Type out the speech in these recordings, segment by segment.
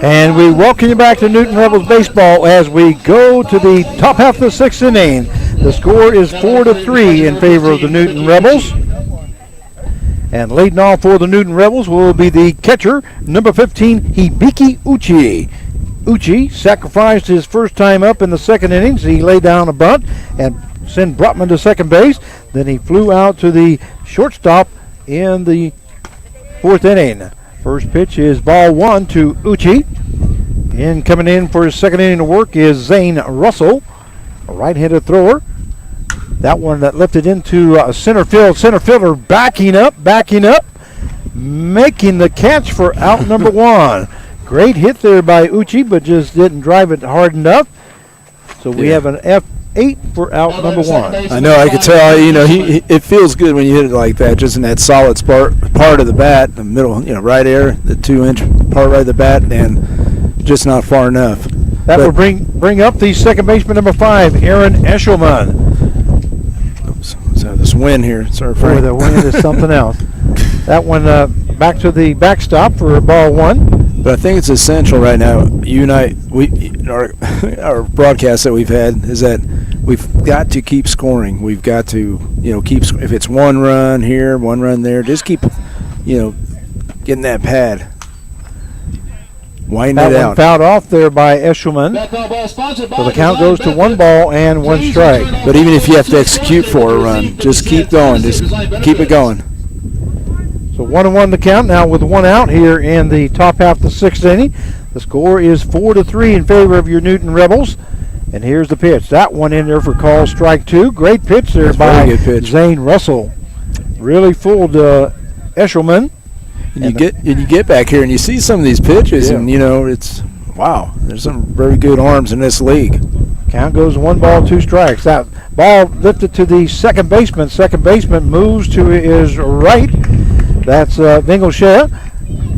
And we welcome you back to Newton Rebels baseball as we go to the top half of the sixth inning. The score is 4-3 in favor of the Newton Rebels. And leading off for the Newton Rebels will be the catcher, number 15, Hibiki Uchi. Uchi sacrificed his first time up in the second innings. He laid down a bunt and sent Brotman to second base. Then he flew out to the shortstop in the fourth inning. First pitch is ball one to Uchi. And coming in for his second inning of work is Zane Russell, a right-handed thrower. That one that lifted into center field. Center fielder backing up, making the catch for out number one. Great hit there by Uchi, but just didn't drive it hard enough. So we have an F8 for out number one. I know, I could tell, it feels good when you hit it like that, just in that solid part of the bat, the middle, right there, the 2-inch part right of the bat, and just not far enough. That will bring up the second baseman, number 5, Aaron Eshelman. So this wind here, sorry for the wind is something else. That one back to the backstop for ball one. But I think it's essential right now. You and I, our broadcast that we've had is that we've got to keep scoring. We've got to, keep. If it's one run here, one run there, just keep, getting that pad. Wind it out. Fouled off there by Eshelman. So the count goes to 1 ball and 1 strike. But even if you have to execute for a run, just keep going. Just keep it going. So 1-1 the count now with 1 out here in the top half of the sixth inning. The score is 4-3 in favor of your Newton Rebels. And here's the pitch. That one in there for call strike 2. Great pitch there by Zane Russell. Really fooled Eshelman. And you get back here and you see some of these pitches, and it's wow. There's some very good arms in this league. Count goes 1 ball, 2 strikes. That ball lifted to the second baseman. Second baseman moves to his right. That's Vingelshea,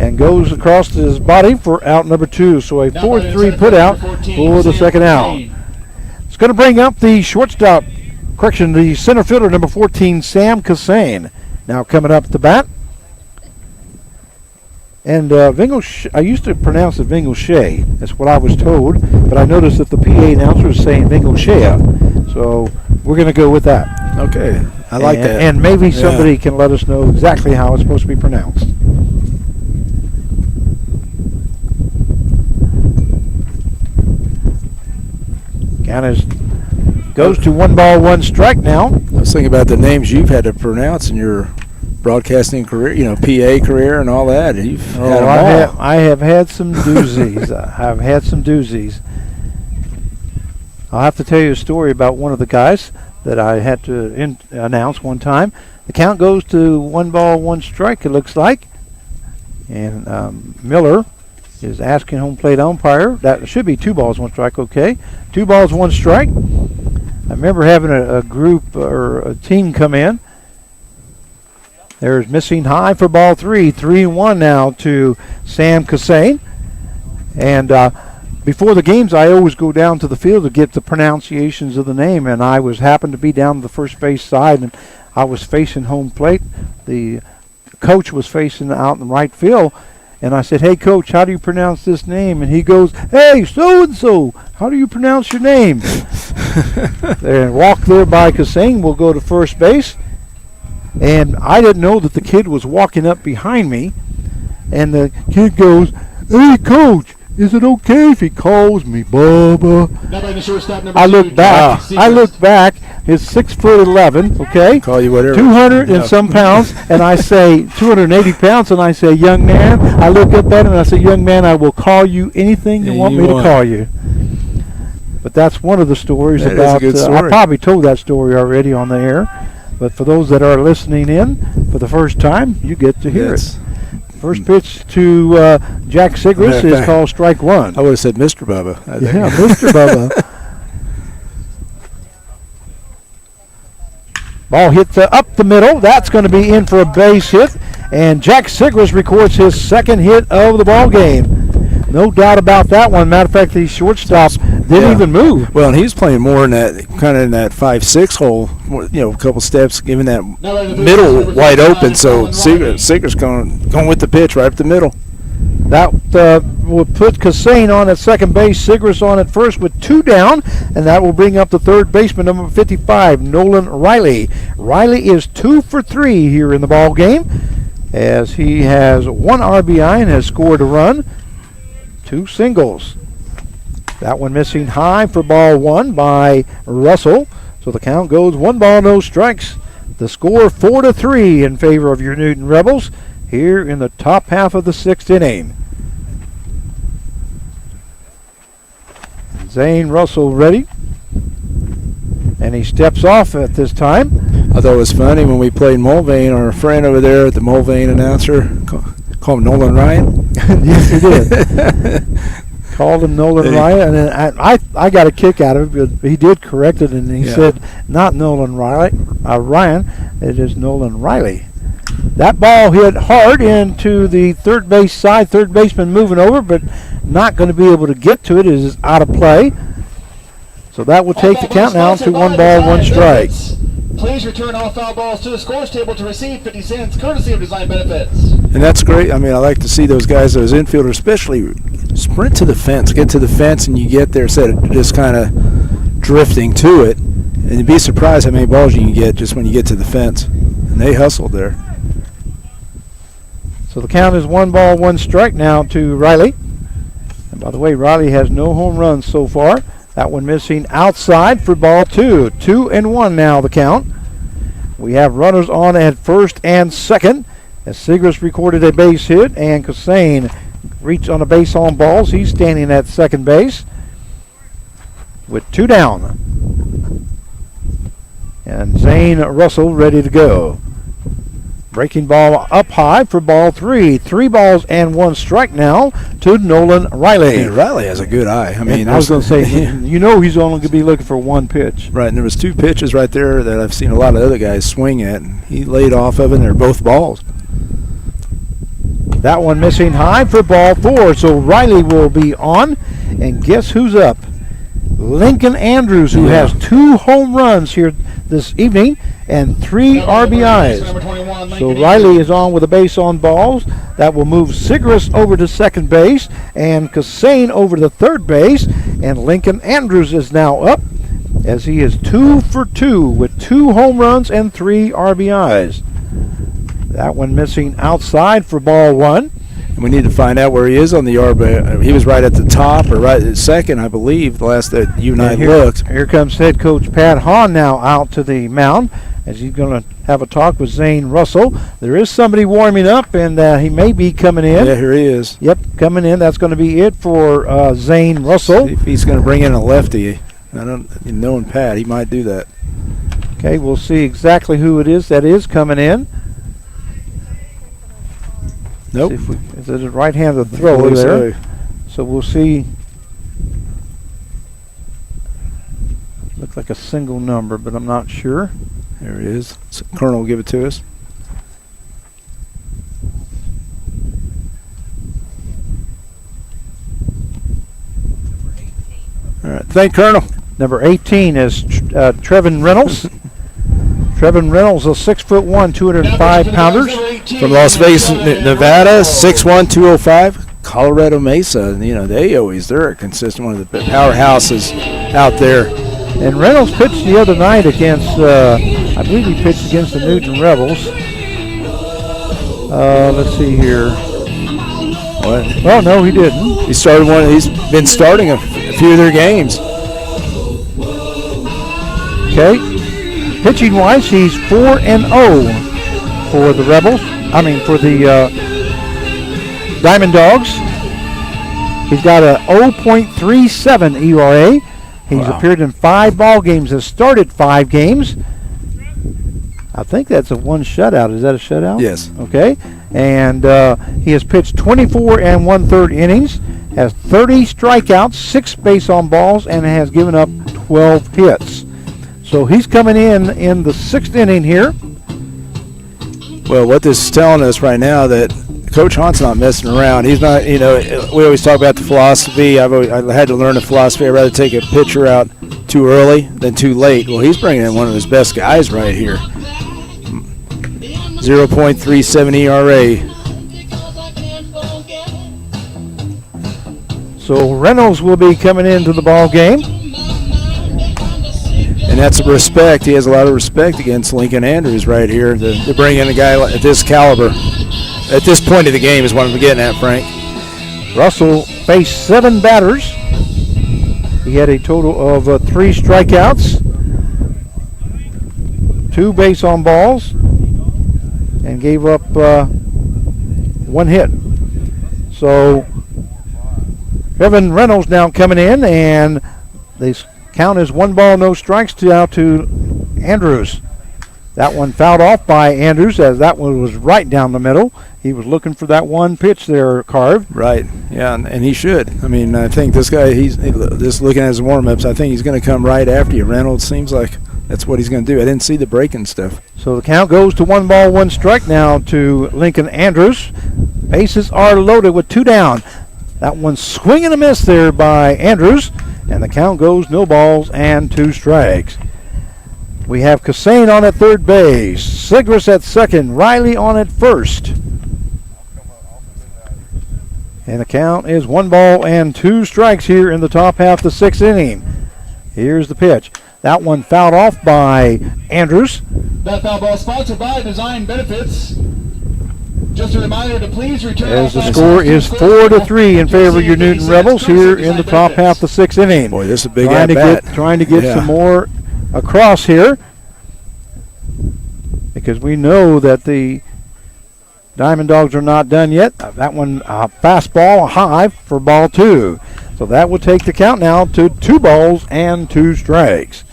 and goes across his body for out number 2. So a 4-3 put out for the second out. It's going to bring up the shortstop. The center fielder, number 14, Sam Cassane. Now coming up at the bat. And I used to pronounce it Vingelshea. That's what I was told. But I noticed that the PA announcer is saying Vingelshea. So we're going to go with that. Okay. I like that. And maybe somebody can let us know exactly how it's supposed to be pronounced. Count goes to 1 ball, 1 strike now. I was thinking about the names you've had to pronounce in your broadcasting career, PA career and all that. You've had them all. I have had some doozies. I've had some doozies. I'll have to tell you a story about one of the guys that I had to announce one time. The count goes to 1 ball, 1 strike, it looks like. And Miller is asking home plate umpire. That should be 2 balls, 1 strike, okay. 2 balls, 1 strike. I remember having a group or a team come in. There's missing high for ball 3. 3-1 now to Sam Cassane. And before the games, I always go down to the field to get the pronunciations of the name. And I happened to be down the first base side, and I was facing home plate. The coach was facing out in the right field. And I said, "Hey, Coach, how do you pronounce this name?" And he goes, "Hey, so-and-so, how do you pronounce your name?" And walk there by Cassane will go to first base. And I didn't know that the kid was walking up behind me. And the kid goes, "Hey, Coach, is it okay if he calls me Bubba?" I look back. He's 6'11", okay? Call you whatever. 200 and some pounds. And I say, 280 pounds. And I say, "Young man," I look up at him and I say, "Young man, I will call you anything you want me to call you." But that's one of the stories that about, is a good story. I probably told that story already on the air. But for those that are listening in for the first time, you get to hear it. First pitch to Jack Sigris is called strike 1. I would have said Mr. Bubba. Yeah, Mr. Bubba. Ball hits up the middle. That's going to be in for a base hit. And Jack Sigris records his second hit of the ball game. No doubt about that one. Matter of fact, the shortstop didn't even move. Well, and he's playing more in that kind of in that 5-6 hole. A couple steps, giving that middle wide open. So Seeger's going with the pitch right up the middle. That will put Cassane on at second base, Sigris on at first with 2 down, and that will bring up the third baseman, number 55, Nolan Riley. Riley is 2 for 3 here in the ball game, as he has 1 RBI and has scored a run, 2 singles. That one missing high for ball 1 by Russell. So the count goes 1 ball, no strikes. The score 4-3 in favor of your Newton Rebels here in the top half of the 6th inning. Zane Russell ready, and he steps off at this time. I thought it was funny when we played Mulvane, our friend over there at the Mulvane announcer, called him Nolan Ryan. Yes, he did. Called him Nolan Ryan, and I got a kick out of it, but he did correct it, and he said, not Nolan Ryan, it is Nolan Riley. That ball hit hard into the third base side, third baseman moving over, but not going to be able to get to it. It is out of play. So that will take the count now to 1 ball, 1 strike. Please return all foul balls to the scores table to receive 50 cents, courtesy of Design Benefits. And that's great. I mean, I like to see those guys, those infielders, especially sprint to the fence, get to the fence, and you get there instead of just kind of drifting to it. And you'd be surprised how many balls you can get just when you get to the fence. And they hustled there. So the count is 1 ball, 1 strike now to Riley. And by the way, Riley has no home runs so far. That one missing outside for ball 2. 2-1 now the count. We have runners on at first and second, as Sigris recorded a base hit and Cassane reached on a base on balls. He's standing at second base with 2 down. And Zane Russell ready to go. Breaking ball up high for ball 3. 3 balls and 1 strike now to Nolan Riley. Yeah, Riley has a good eye. I mean, I was going to say, you know he's only going to be looking for 1 pitch. Right, and there was 2 pitches right there that I've seen a lot of other guys swing at, and he laid off of it, and they're both balls. That one missing high for ball 4, so Riley will be on, and guess who's up? Lincoln Andrews, who has 2 home runs here this evening and 3 RBIs. So Riley is on with a base on balls. That will move Sigris over to second base and Cassane over to third base. And Lincoln Andrews is now up, as he is 2 for 2 with 2 home runs and 3 RBIs. That one missing outside for ball 1. And we need to find out where he is on the RBI. He was right at the top or right at second, I believe, the last that you and I looked. Here comes head coach Pat Hahn now out to the mound, as he's going to have a talk with Zane Russell. There is somebody warming up, and he may be coming in. Yeah, here he is. Yep, coming in. That's going to be it for Zane Russell. See if he's going to bring in a lefty. Knowing Pat, he might do that. Okay, we'll see exactly who it is that is coming in. Nope. Is it a right-handed thrower there? So we'll see. Looks like a single number, but I'm not sure. There he is. So Colonel will give it to us. All right. Thank Colonel. Number 18 is Trevin Reynolds. Trevin Reynolds, a 6'1", 205 pounders from Las Vegas, Nevada, 6'1", 205. Colorado Mesa, they're a consistent one of the powerhouses out there. And Reynolds pitched the other night against, I believe he pitched against the Newton Rebels. Let's see here. What? Oh no, he didn't. He started one. He's been starting a few of their games. Okay. Pitching wise, he's 4-0 for the Rebels. For the Diamond Dogs. He's got a 0.37 ERA. He's appeared in 5 ball games, has started 5 games. I think that's a 1 shutout. Is that a shutout? Yes. Okay. And he has pitched 24 1/3 innings, has 30 strikeouts, 6 base on balls, and has given up 12 hits. So he's coming in the 6th inning here. Well, what this is telling us right now that Coach Hahn's not messing around. He's not, we always talk about the philosophy. I had to learn the philosophy. I'd rather take a pitcher out too early than too late. Well, he's bringing in one of his best guys right here. 0.37 ERA. So Reynolds will be coming into the ball game. And that's respect. He has a lot of respect against Lincoln Andrews right here to bring in a guy at this caliber. At this point of the game is what I'm getting at, Frank. Russell faced 7 batters. He had a total of 3 strikeouts, 2 base on balls, and gave up 1 hit. So Evan Reynolds now coming in, and they count is 1 ball, no strikes out to Andrews. That one fouled off by Andrews, as that one was right down the middle. He was looking for that one pitch there, carved. Right, yeah, and he should. I mean, I think this guy, he's just looking at his warm-ups, I think he's going to come right after you. Reynolds seems like that's what he's going to do. I didn't see the breaking stuff. So the count goes to 1 ball, 1 strike now to Lincoln Andrews. Bases are loaded with 2 down. That one swing and a miss there by Andrews, and the count goes no balls and 2 strikes. We have Cassane on at third base, Sigris at second, Riley on at first. And the count is 1 ball and 2 strikes here in the top half of the 6th inning. Here's the pitch. That one fouled off by Andrews. That foul ball sponsored by Design Benefits. Just a reminder to please return. As the score is 4-3 in favor of your Newton Rebels here in the top half of the 6th inning. Boy, this is a big at bat. Trying to get some more across here, because we know that the Diamond Dogs are not done yet. That one, fastball high for ball 2. So that will take the count now to 2 balls and 2 strikes.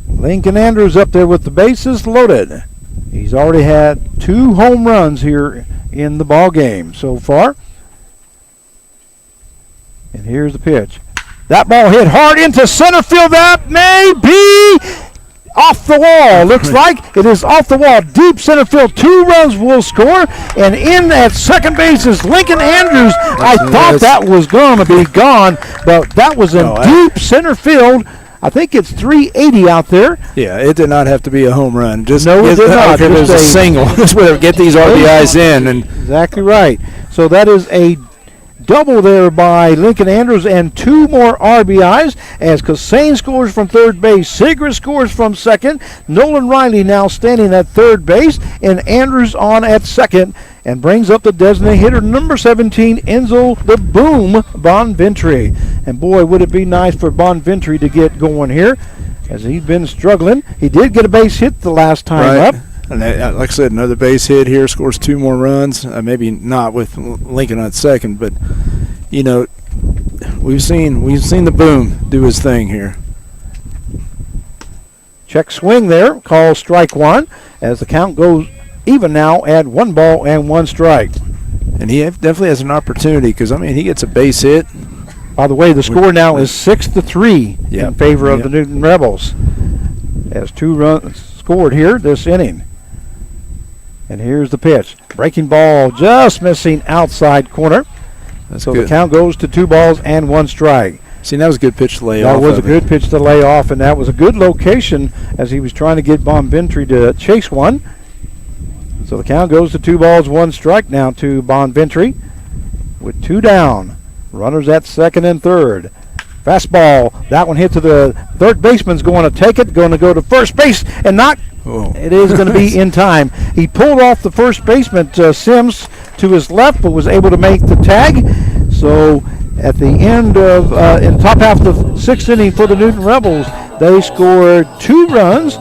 Lincoln Andrews up there with the bases loaded. He's already had 2 home runs here in the ball game so far. And here's the pitch. That ball hit hard into center field. That may be off the wall. Looks like it is off the wall. Deep center field. 2 runs will score. And in at second base is Lincoln Andrews. I thought that was going to be gone, but that was in deep center field. I think it's 380 out there. Yeah, it did not have to be a home run. Just no, it did not. It was a single. Just would get these RBIs in. And exactly right. So that is a double there by Lincoln Andrews and 2 more RBIs as Cassane scores from third base. Sigris scores from second. Nolan Riley now standing at third base, and Andrews on at second, and brings up the designated hitter number 17, Enzo the Boom Bonventry. And boy, would it be nice for Bonventry to get going here, as he's been struggling. He did get a base hit the last time up. And like I said, another base hit here, scores 2 more runs. Maybe not with Lincoln on second, but you know, we've seen the Boom do his thing here. Check swing there, call strike 1, as the count goes even now at 1 ball and 1 strike. And he definitely has an opportunity, because I mean, he gets a base hit. By the way, the score now is 6-3 in favor of the Newton Rebels, as 2 runs scored here this inning. And here's the pitch. Breaking ball just missing outside corner. So the count goes to 2 balls and 1 strike. See, that was a good pitch to lay off. That was a good pitch to lay off, and that was a good location as he was trying to get Bonventry to chase one. So the count goes to 2 balls, 1 strike now to Bonventry with 2 down. Runners at second and third. Fastball. That one hit to the third baseman's going to take it, going to go to first base and not. Oh. It is going to be in time. He pulled off the first baseman, Sims, to his left, but was able to make the tag. So at the end of, in the top half of the 6th inning for the Newton Rebels, they scored 2 runs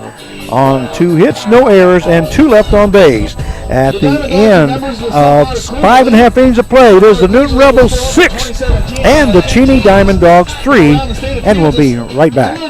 on 2 hits, no errors, and 2 left on base. At the end of 5.5 innings of play, it is the Newton Rebels 6 and the Cheney Diamond Dogs 3, and we'll be right back.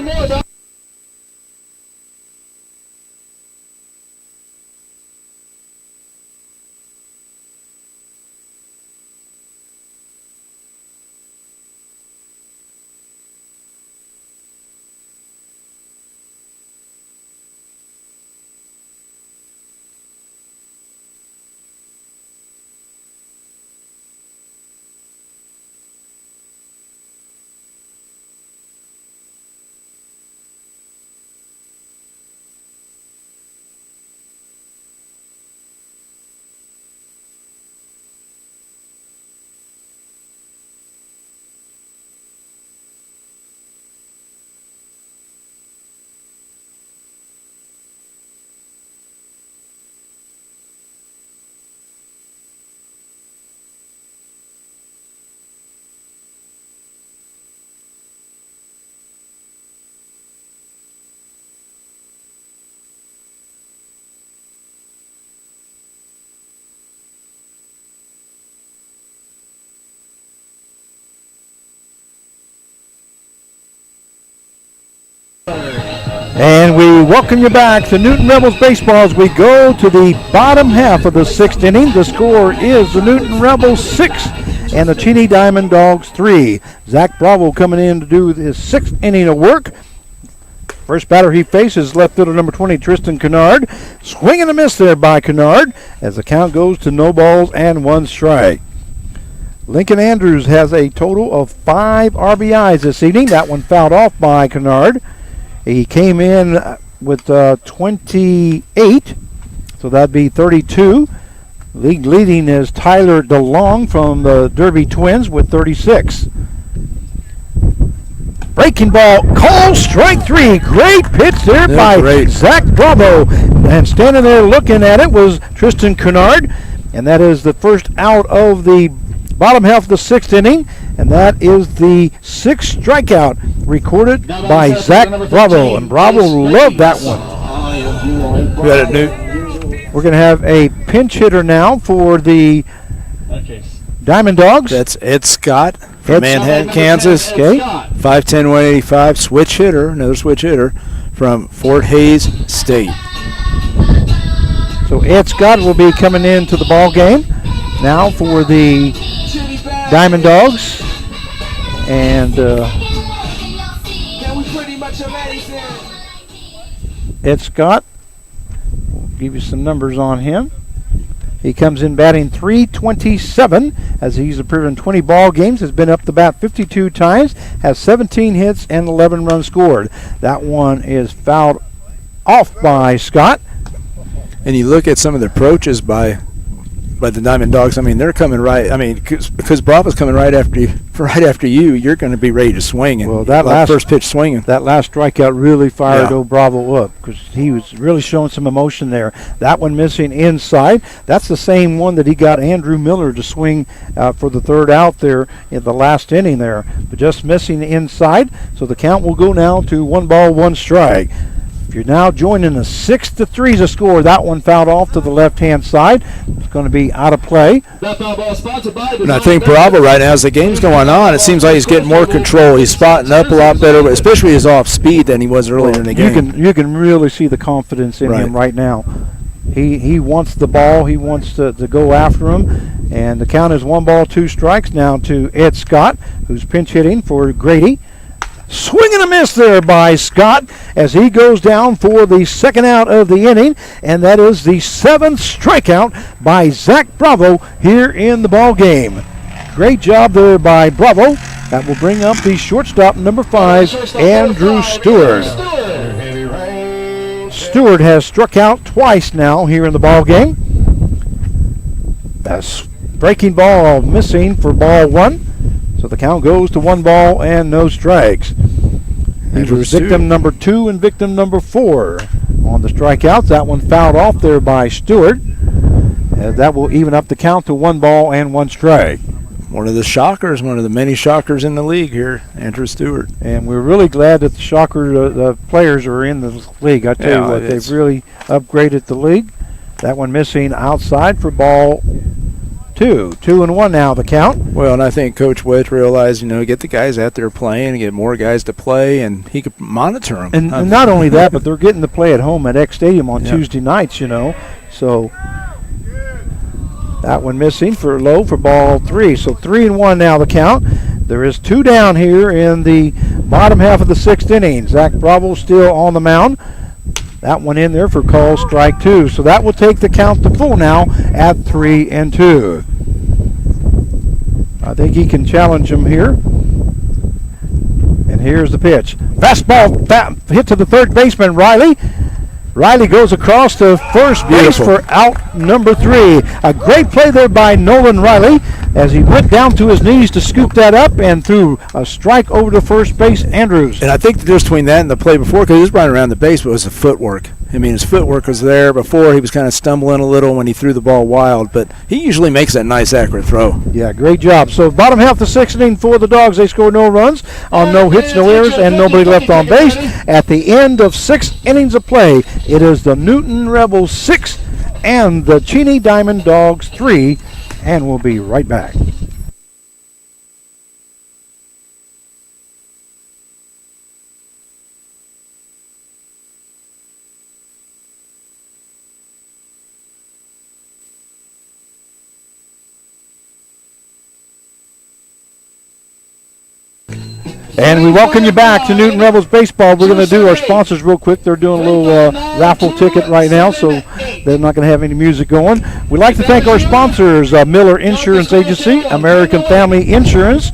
And we welcome you back to Newton Rebels Baseball as we go to the bottom half of the 6th inning. The score is the Newton Rebels 6 and the Cheney Diamond Dogs 3. Zach Bravo coming in to do his 6th inning of work. First batter he faces left fielder number 20, Tristan Kennard. Swing and a miss there by Kennard as the count goes to no balls and 1 strike. Lincoln Andrews has a total of 5 RBIs this evening. That one fouled off by Kennard. He came in with 28, so that'd be 32. League leading is Tyler DeLong from the Derby Twins with 36. Breaking ball, call, strike 3. Great pitch there by Zach Bravo. And standing there looking at it was Tristan Kennard. And that is the first out of the bottom half of the 6th inning. And that is the 6th strikeout recorded by Zach Bravo. And Bravo loved that one. We got a new. We're going to have a pinch hitter now for the Diamond Dogs. That's Ed Scott from Manhattan, Kansas. Okay. 5'10", 185, switch hitter, another switch hitter from Fort Hays State. So Ed Scott will be coming into the ball game now for the Diamond Dogs. And Ed Scott, we'll give you some numbers on him. He comes in batting .327 as he's appeared in 20 ball games, has been up the bat 52 times, has 17 hits and 11 runs scored. That one is fouled off by Scott. And you look at some of the approaches by the Diamond Dogs. I mean, they're coming right. I mean, because Bravo's coming right after you. You're going to be ready to swing. And well, that last first pitch swinging. That last strikeout really fired old Bravo up because he was really showing some emotion there. That one missing inside. That's the same one that he got Andrew Miller to swing for the 3rd out there in the last inning there, but just missing inside. So the count will go now to 1 ball, 1 strike. If you're now joining the 6-3 is a score. That one fouled off to the left-hand side. It's going to be out of play. And I think Bravo right now, as the game's going on, it seems like he's getting more control. He's spotting up a lot better, especially his off speed than he was earlier in the game. You can really see the confidence in him right now. He wants the ball. He wants to go after him. And the count is 1 ball, 2 strikes now to Ed Scott, who's pinch hitting for Grady. Swing and a miss there by Scott as he goes down for the 2nd out of the inning, and that is the 7th strikeout by Zach Bravo here in the ball game. Great job there by Bravo. That will bring up the shortstop number 5, Andrew Stewart. Stewart has struck out twice now here in the ball game. That's breaking ball missing for ball 1. So the count goes to 1 ball and no strikes. He was victim number 2 and victim number 4 on the strikeouts. That one fouled off there by Stewart. That will even up the count to 1 ball and 1 strike. One of the shockers, one of the many shockers in the league here, Andrew Stewart. And we're really glad that the players are in the league. I tell you what, they've really upgraded the league. That one missing outside for ball 2. 2-1 now the count. Well, and I think Coach Wedge realized, get the guys out there playing and get more guys to play, and he could monitor them. And not only that, but they're getting to play at home at X Stadium on Tuesday nights, So that one missing for low for ball 3. So 3-1 now the count. There is 2 down here in the bottom half of the 6th inning. Zach Bravo still on the mound. That one in there for call strike 2. So that will take the count to full now at 3-2. I think he can challenge him here. And here's the pitch. Fastball hit to the 3rd baseman, Riley. Riley goes across to first base for out number 3. A great play there by Nolan Riley as he went down to his knees to scoop that up and threw a strike over to first base, Andrews. And I think the difference between that and the play before, because he was running around the base, but it was the footwork. I mean, his footwork was there before. He was kind of stumbling a little when he threw the ball wild, but he usually makes that nice, accurate throw. Yeah, great job. So bottom half of the 6th inning for the Dogs. They scored no runs on no hits, no errors, and nobody left on base. At the end of 6 innings of play, it is the Newton Rebels 6 and the Cheney Diamond Dogs 3, and we'll be right back. And we welcome you back to Newton Rebels Baseball. We're going to do our sponsors real quick. They're doing a little raffle ticket right now, so they're not going to have any music going. We'd like to thank our sponsors, Miller Insurance Agency, American Family Insurance,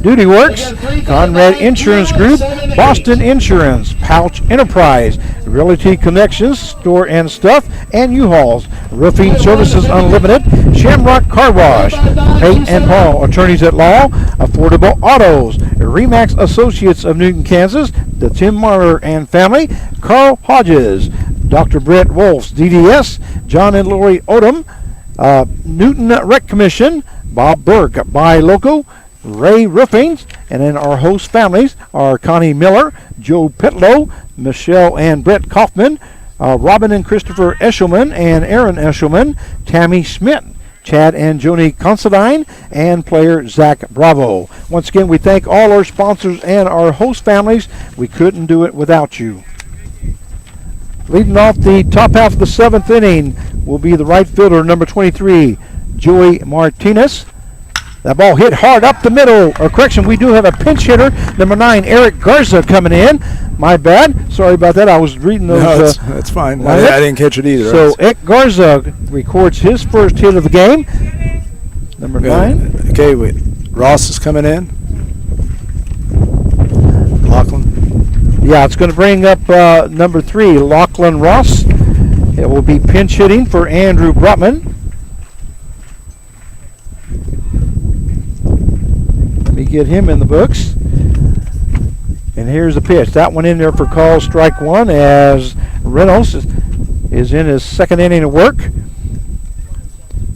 Duty Works, Conrad Insurance Group, Boston Insurance, Pouch Enterprise, Realty Connections, Store and Stuff, and U-Hauls, Roofing Services Unlimited, Shamrock Car Wash, Pate and Paul, Attorneys at Law, Affordable Autos, Remax Associates of Newton, Kansas, the Tim Marler and Family, Carl Hodges, Dr. Brett Wolf's DDS, John and Lori Odom, Newton Rec Commission, Bob Burke, Buy Loco, Ray Roofing, and then our host families are Connie Miller, Joe Pitlow, Michelle and Brett Kaufman, Robin and Christopher Eshelman and Aaron Eshelman, Tammy Schmidt, Chad and Joni Considine, and player Zach Bravo. Once again, we thank all our sponsors and our host families. We couldn't do it without you. Leading off the top half of the 7th inning will be the right fielder, number 23, Joey Martinez. That ball hit hard up the middle. Or correction, we do have a pinch hitter, number 9, Eric Garza, coming in. My bad. Sorry about that. I was reading those. No, that's fine. I didn't catch it either. So Eric Garza records his first hit of the game. Number 9. Okay, wait. Ross is coming in. Lachlan. Yeah, it's going to bring up number 3, Lachlan Ross. It will be pinch hitting for Andrew Brotman. Let me get him in the books. And here's the pitch. That one in there for call, strike 1, as Reynolds is in his second inning of work.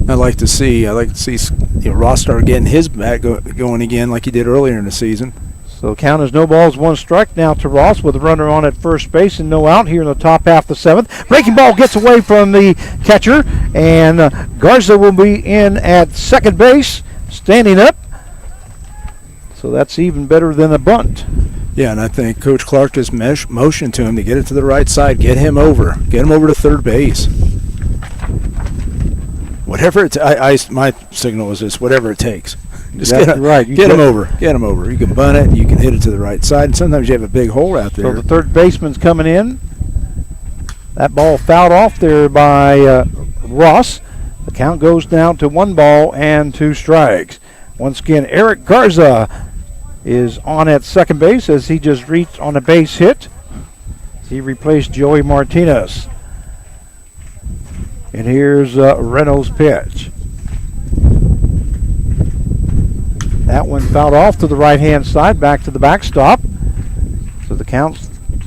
I'd like to see Ross start getting his bat going again like he did earlier in the season. So the count is no balls, 1 strike now to Ross with a runner on at first base and no out here in the top half of the 7th. Breaking ball gets away from the catcher, and Garza will be in at second base, standing up. So that's even better than a bunt. Yeah, and I think Coach Clark just motioned to him to get it to the right side, get him over to third base. Whatever my signal is just whatever it takes. Just get him over. Get him over. You can bunt it, you can hit it to the right side, and sometimes you have a big hole out there. So the third baseman's coming in. That ball fouled off there by Ross. The count goes down to 1 ball and 2 strikes. Once again, Eric Garza is on at second base as he just reached on a base hit. He replaced Joey Martinez. And here's Reynolds' pitch. That one fouled off to the right-hand side, back to the backstop. So the count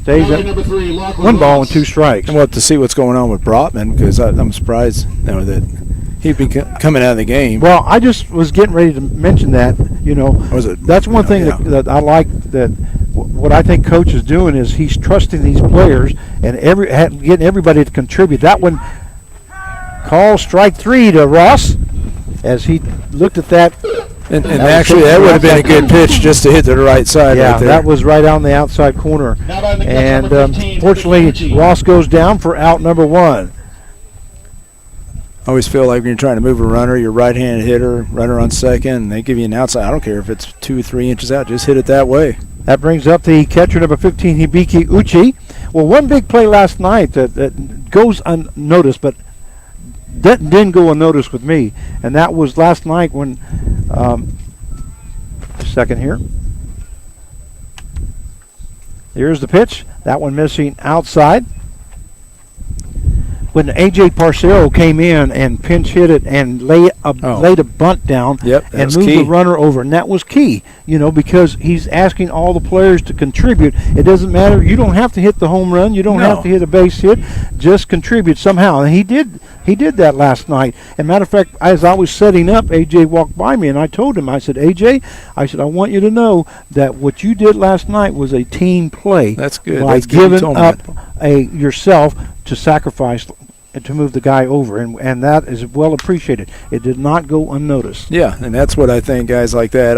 stays at 1 ball and 2 strikes. And we'll have to see what's going on with Brotman, because I'm surprised that he'd be coming out of the game. Well, I just was getting ready to mention that. That's one thing that I like, that what I think Coach is doing is he's trusting these players and getting everybody to contribute. That one, call strike 3 to Ross as he looked at that. And actually, that would have been a good pitch just to hit to the right side. Yeah, right there. That was right on the outside corner. And fortunately, Ross goes down for out number 1. I always feel like when you're trying to move a runner, your right-handed hitter, runner on second, and they give you an outside. I don't care if it's 2 or 3 inches out. Just hit it that way. That brings up the catcher, number 15, Hibiki Uchi. Well, one big play last night that goes unnoticed, but that didn't go unnoticed with me, and that was last night when second here. Here's the pitch. That one missing outside. When A.J. Parcero came in and pinch hit it and laid a bunt down and moved the runner over, and that was key, because he's asking all the players to contribute. It doesn't matter. You don't have to hit the home run. You don't have to hit a base hit. Just contribute somehow. And he did that last night. And matter of fact, as I was setting up, A.J. walked by me, and I told him, I said, A.J., I want you to know that what you did last night was a team play. That's good. By giving up yourself to sacrifice to move the guy over, and that is well appreciated. It did not go unnoticed. Yeah, and that's what I think, guys like that.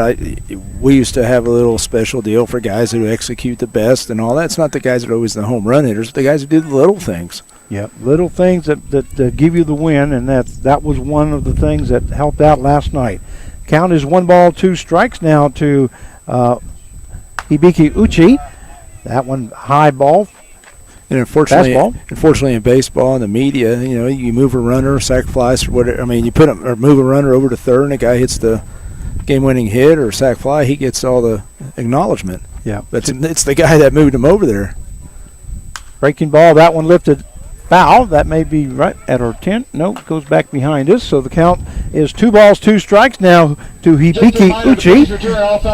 We used to have a little special deal for guys who execute the best and all that. It's not the guys that are always the home run hitters, but the guys who do the little things. Yeah, little things that give you the win, and that was one of the things that helped out last night. Count is 1 ball, 2 strikes now to Hibiki Uchi. That one high ball. And unfortunately in baseball, in the media, you move a runner, sacrifice, or whatever. I mean, you move a runner over to third, and the guy hits the game-winning hit or sac fly. He gets all the acknowledgement. Yeah, but it's the guy that moved him over there. Breaking ball. That one lifted. Foul. That may be right at our 10. No, it goes back behind us. So the count is 2 balls, 2 strikes now to Hibiki Uchi.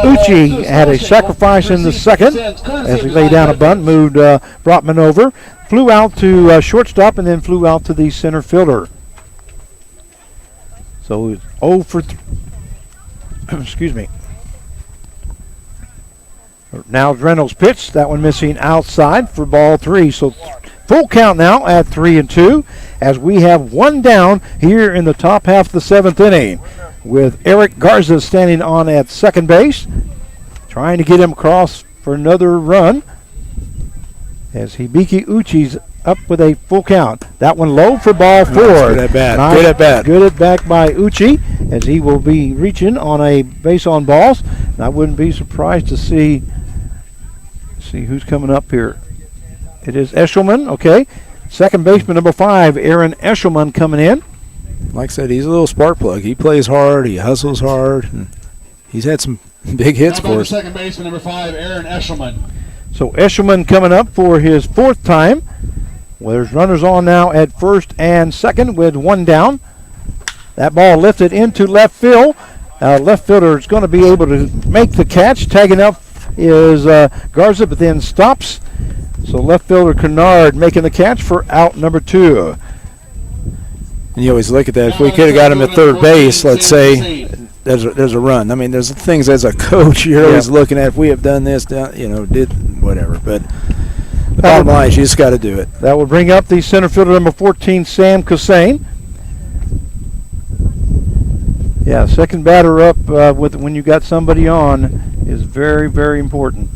Uchi had a sacrifice in the second as he laid down a bunt, moved Brotman over, flew out to shortstop, and then flew out to the center fielder. So it's 0 for excuse me. Now Reynolds pitch. That one missing outside for ball 3. So full count now at 3-2 as we have 1 down here in the top half of the 7th inning with Eric Garza standing on at second base, trying to get him across for another run as Hibiki Uchi's up with a full count. That one low for ball 4. Good at bat. Good at bat. Good at bat by Uchi as he will be reaching on a base on balls. And I wouldn't be surprised to see who's coming up here. It is Eshelman, okay. Second baseman number 5, Aaron Eshelman coming in. Like I said, he's a little spark plug. He plays hard, he hustles hard, and he's had some big hits for us. Second baseman number 5, Aaron Eshelman. So Eshelman coming up for his 4th time. Well, there's runners on now at first and second with 1 down. That ball lifted into left field. Left fielder is going to be able to make the catch. Tagging up is Garza, but then stops. So left fielder Kennard making the catch for out number 2. And you always look at that. If we could have got him at third base, let's say, there's a run. I mean, there's things as a coach you're always looking at. If we have done this, did whatever. But the bottom line is you just got to do it. That will bring up the center fielder number 14, Sam Cassane. Yeah, second batter up with when you got somebody on is very, very important.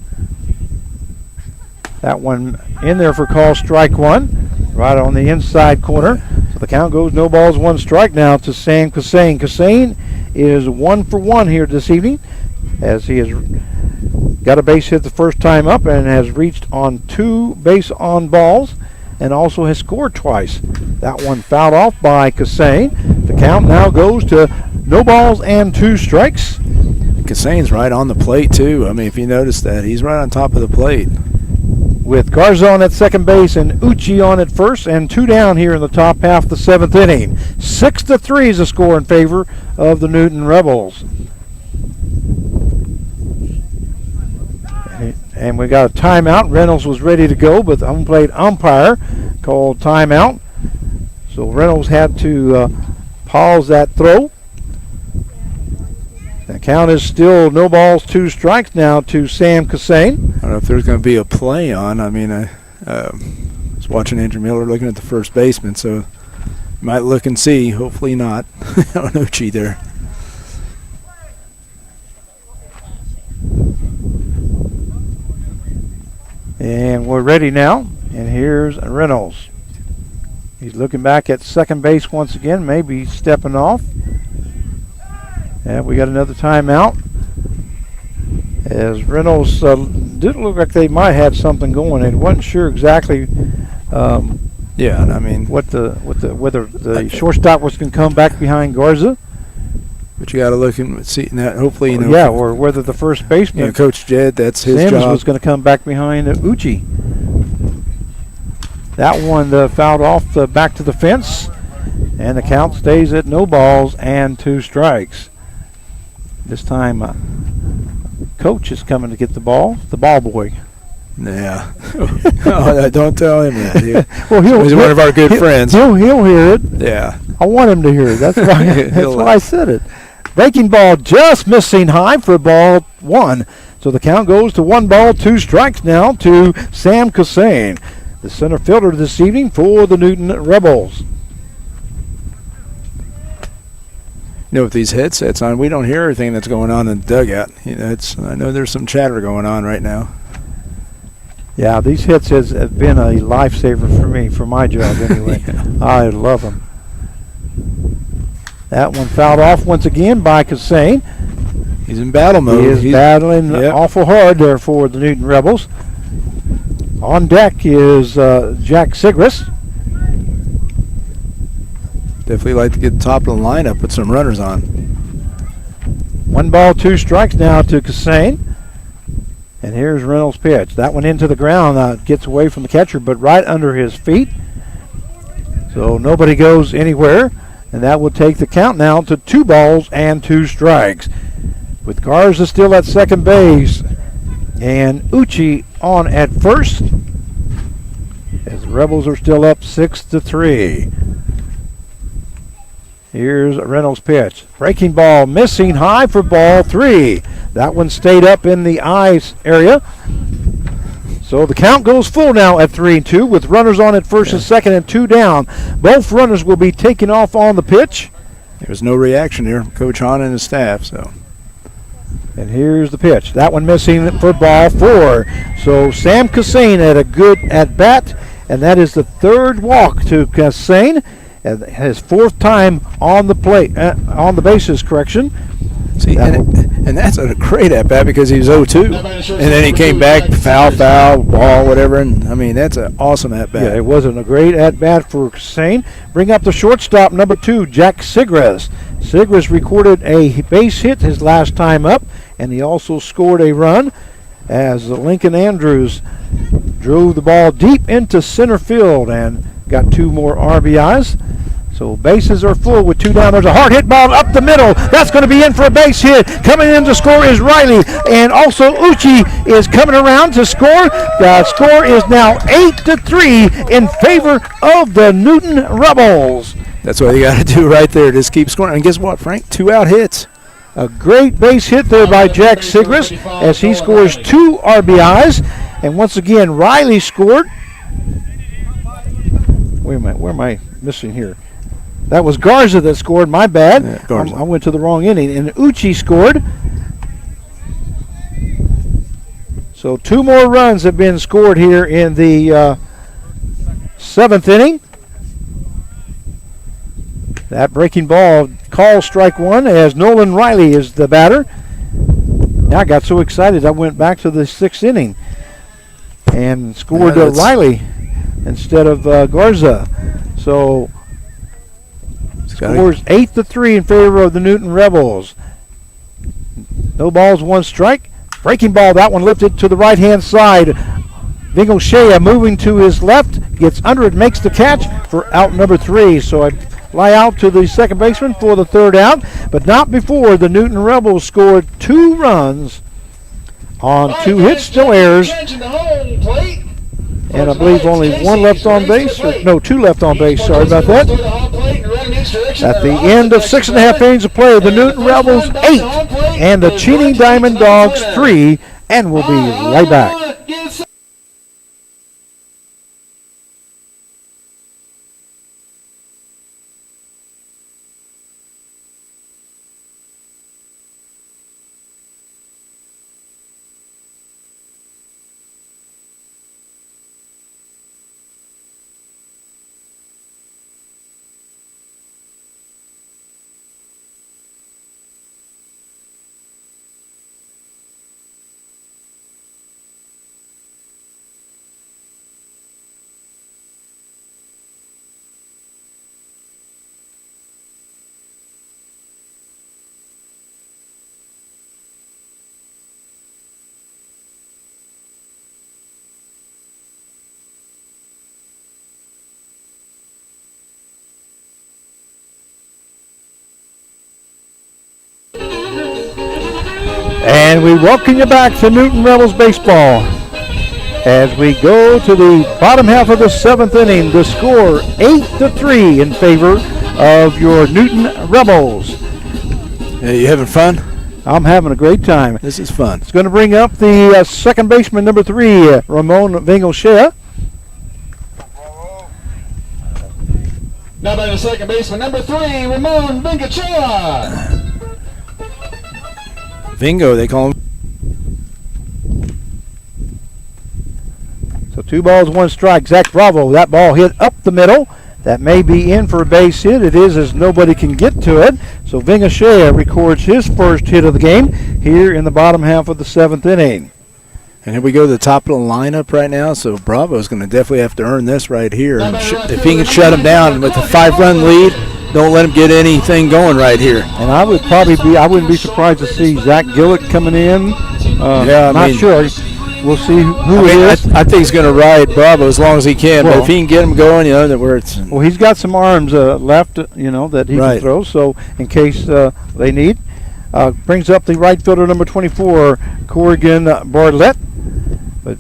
That one in there for call strike 1, right on the inside corner. So the count goes no balls, 1 strike now to Sam Cassane. Cassane is 1 for 1 here this evening as he has got a base hit the first time up and has reached on 2 base on balls and also has scored twice. That one fouled off by Cassane. The count now goes to no balls and 2 strikes. Cassane's right on the plate too. I mean, if you notice that, he's right on top of the plate. With Garza on at second base and Uchi on at first, and 2 down here in the top half of the 7th inning. 6-3 is the score in favor of the Newton Rebels. And we got a timeout. Reynolds was ready to go, but the home plate umpire called timeout. So Reynolds had to pause that throw. The count is still no balls, 2 strikes now to Sam Cassane. I don't know if there's going to be a play on. I mean, I was watching Andrew Miller looking at the first baseman, so you might look and see. Hopefully not. On Uchi there. And we're ready now. And here's Reynolds. He's looking back at second base once again, maybe stepping off. And we got another timeout. As Reynolds did look like they might have something going. They wasn't sure exactly. I mean, whether the shortstop was going to come back behind Garza. But you got to look and see that. Hopefully, or whether the first baseman, Coach Jed, that's his Sims job, was going to come back behind Uchi. That one fouled off back to the fence, and the count stays at no balls and 2 strikes. This time, Coach is coming to get the ball boy. Yeah. Don't tell him that. Well, he's one of our good friends. He'll hear it. Yeah. I want him to hear it. That's why I said it. Breaking ball just missing high for ball 1. So the count goes to 1 ball, 2 strikes now to Sam Cassane, the center fielder this evening for the Newton Rebels. With these headsets on, we don't hear everything that's going on in the dugout. I know there's some chatter going on right now. Yeah, these headsets have been a lifesaver for me, for my job anyway. Yeah. I love them. That one fouled off once again by Cassane. He's in battle mode. He is battling awful hard there for the Newton Rebels. On deck is Jack Sigris. Definitely like to get the top of the lineup, put some runners on. 1 ball, 2 strikes now to Cassane. And here's Reynolds' pitch. That one into the ground, gets away from the catcher, but right under his feet. So nobody goes anywhere. And that will take the count now to 2 balls and 2 strikes. With Garza still at second base and Uchi on at first, as the Rebels are still up 6-3. Here's Reynolds' pitch. Breaking ball missing high for ball 3. That one stayed up in the ice area. So the count goes full now at 3-2 with runners on at first and second and 2 down. Both runners will be taking off on the pitch. There was no reaction here, Coach Hahn and his staff. So. And here's the pitch. That one missing for ball 4. So Sam Cassane had a good at-bat, and that is the 3rd walk to Cassane. And his 4th time on the plate, on the bases, correction. See, and that's a great at-bat because he was 0-2. And then he came back, foul, ball, whatever. And, I mean, that's an awesome at-bat. Yeah, it wasn't a great at-bat for Cassane. Bring up the shortstop, number 2, Jack Sigris. Sigris recorded a base hit his last time up, and he also scored a run as Lincoln Andrews drove the ball deep into center field and got 2 more RBIs. So bases are full with 2 down. There's a hard hit ball up the middle. That's going to be in for a base hit. Coming in to score is Riley. And also Uchi is coming around to score. The score is now 8-3 in favor of the Newton Rebels. That's what you got to do right there. Just keep scoring. And guess what, Frank? 2 out hits. A great base hit there by Jack Sigris as he scores 2 RBIs. And once again, Riley scored. Wait a minute. Where am I missing here? That was Garza that scored. My bad. Yeah, I went to the wrong inning. And Uchi scored. So 2 more runs have been scored here in the 7th inning. That breaking ball calls strike 1 as Nolan Riley is the batter. Now I got so excited I went back to the 6th inning and scored Riley instead of Garza. So scores 8-3 in favor of the Newton Rebels. No balls, 1 strike. Breaking ball, that one lifted to the right-hand side. Vingo Shea moving to his left, gets under it, makes the catch for out number 3. So I fly out to the second baseman for the 3rd out, but not before the Newton Rebels scored 2 runs on 2 hits, still errors. And I believe only 1 left on base, or no, 2 left on base, sorry about that. At the end of 6.5 innings of play, the Newton Rebels 8 and the Cheney Diamond Dogs 3, and we'll be right back. And we welcome you back to Newton Rebels Baseball as we go to the bottom half of the 7th inning. The score 8-3 in favor of your Newton Rebels. Hey, you having fun? I'm having a great time. This is fun. It's going to bring up the second baseman, number 3, Ramon Vingoshea. Now by the second baseman, number 3, Ramon Vingochea. Vingo, they call him. So 2 balls, 1 strike. Zach Bravo, that ball hit up the middle. That may be in for a base hit. It is, as nobody can get to it. So Vingoshea records his first hit of the game here in the bottom half of the 7th inning. And here we go to the top of the lineup right now, so Bravo's going to definitely have to earn this right here. And if he can shut him down with a 5-run lead, don't let him get anything going right here. And I wouldn't be surprised to see Zach Gillett coming in. Not sure. We'll see who it is. I think he's going to ride Bravo as long as he can, but if he can get him going, that where it's... Well, he's got some arms left, that he can throw, so in case they need. Brings up the right fielder, number 24, Corrigan Bartlett. But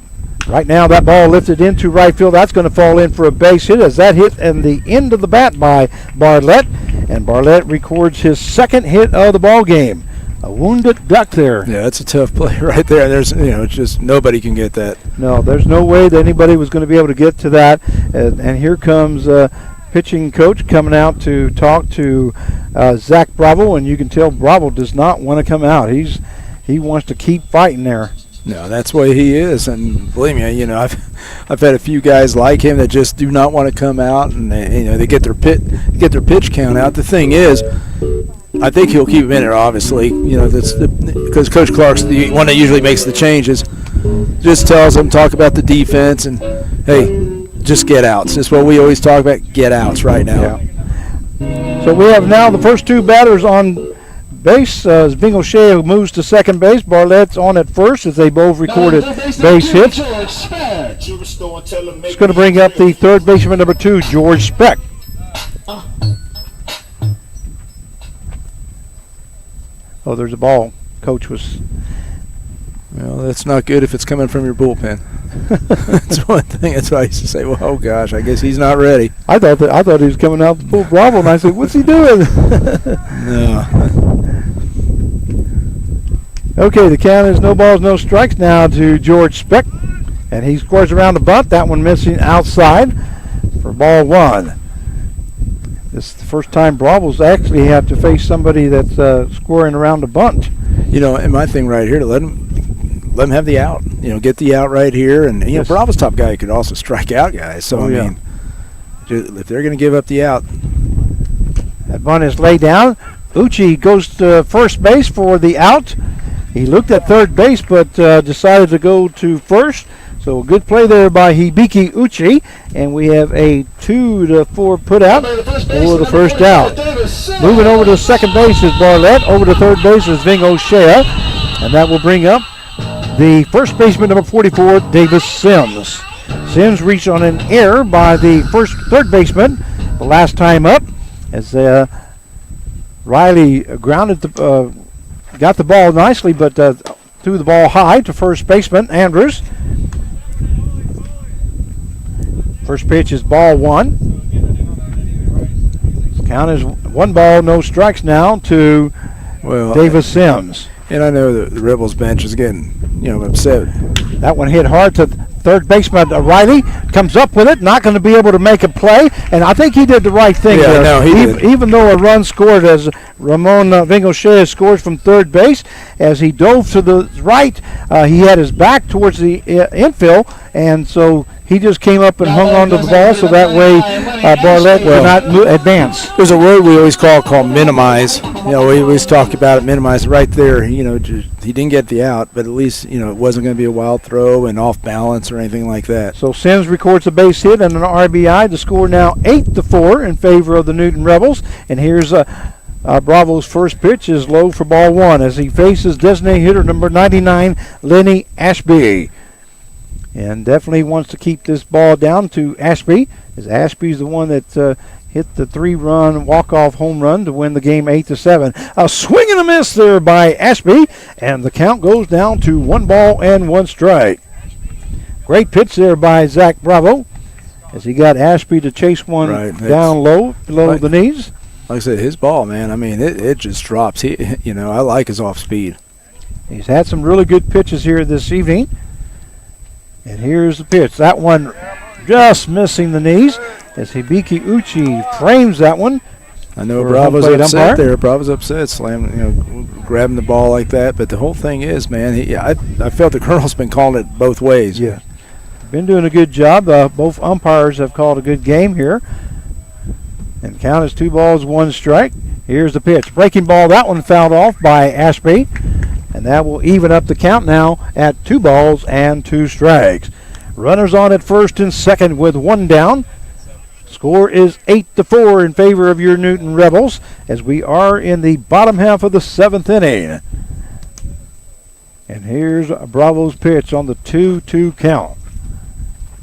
right now, that ball lifted into right field. That's going to fall in for a base hit as that hit in the end of the bat by Bartlett. And Bartlett records his second hit of the ball game. A wounded duck there. Yeah, that's a tough play right there. There's, it's just nobody can get that. No, there's no way that anybody was going to be able to get to that. And here comes pitching coach coming out to talk to Zach Bravo, and you can tell Bravo does not want to come out. He wants to keep fighting there. No, that's the way he is, and believe me, I've had a few guys like him that just do not want to come out, and they get their pitch count out. The thing is, I think he'll keep him in there. Obviously, because Coach Clark's the one that usually makes the changes. Just tells them, talk about the defense, and hey, just get outs. That's what we always talk about, get outs right now. Yeah. So we have now the first two batters on base. As Vingoshea moves to second base, Bartlett's on at first as they both recorded base hits. It's going to bring up the third baseman, number 2, George Speck. Oh, there's a ball. Coach was... Well, that's not good if it's coming from your bullpen. That's one thing. That's why I used to say, well, oh gosh, I guess he's not ready. I thought he was coming out the full Bravo, and I said, what's he doing? No. Okay, the count is no balls, no strikes now to George Speck. And he scores around the bunt. That one missing outside for ball 1. This is the first time Bravos actually have to face somebody that's scoring around the bunt. And my thing right here, to let him have the out. Get the out right here. And, Yes. Bravo's top guy could also strike out guys. So, if they're going to give up the out. That bunt is laid down. Uchi goes to first base for the out. He looked at third base, but decided to go to first. So a good play there by Hibiki Uchi, and we have a 2-4 put out for the first out. Moving over to second base is Bartlett. Over to third base is Vingoshea, and that will bring up the first baseman, number 44, Davis Sims. Sims reached on an error by the third baseman the last time up, as Riley grounded got the ball nicely, but threw the ball high to first baseman Andrews. First pitch is ball 1. Count is 1 ball, no strikes now to Davis Sims. And I know the Rebels bench is getting, upset. That one hit hard to third baseman Riley. Comes up with it, not going to be able to make a play. And I think he did the right thing there. No, he did. Even though a run scored as Ramon Vingoshea scores from third base, as he dove to the right, he had his back towards the infield, and so he just came up and hung onto the ball, so that way Bartlett could not advance. There's a word we always called minimize. We always talk about it, minimize. Right there, he didn't get the out, but at least, it wasn't going to be a wild throw and off balance or anything like that. So Sims records a base hit and an RBI. The score now 8-4 in favor of the Newton Rebels. And here's Bravo's first pitch is low for ball 1 as he faces designated hitter number 99, Lenny Ashby. And definitely wants to keep this ball down to Ashby, as Ashby's the one that hit the 3-run walk-off home run to win the game 8-7. A swing and a miss there by Ashby, and the count goes down to 1 ball and 1 strike. Great pitch there by Zach Bravo, as he got Ashby to chase one down low, below the knees. Like I said, his ball, man, it just drops. I like his off speed. He's had some really good pitches here this evening. And here's the pitch. That one just missing the knees as Hibiki Uchi frames that one. I know Bravo's upset there. Bravo's upset, grabbing the ball like that. But the whole thing is, man, I felt the Colonel's been calling it both ways. Yeah. Been doing a good job. Both umpires have called a good game here. And count is 2 balls, 1 strike. Here's the pitch. Breaking ball, that one fouled off by Ashby. And that will even up the count now at 2 balls and 2 strikes. Runners on at first and second with 1 down. Score is 8-4 in favor of your Newton Rebels as we are in the bottom half of the 7th inning. And here's Bravo's pitch on the 2-2 count.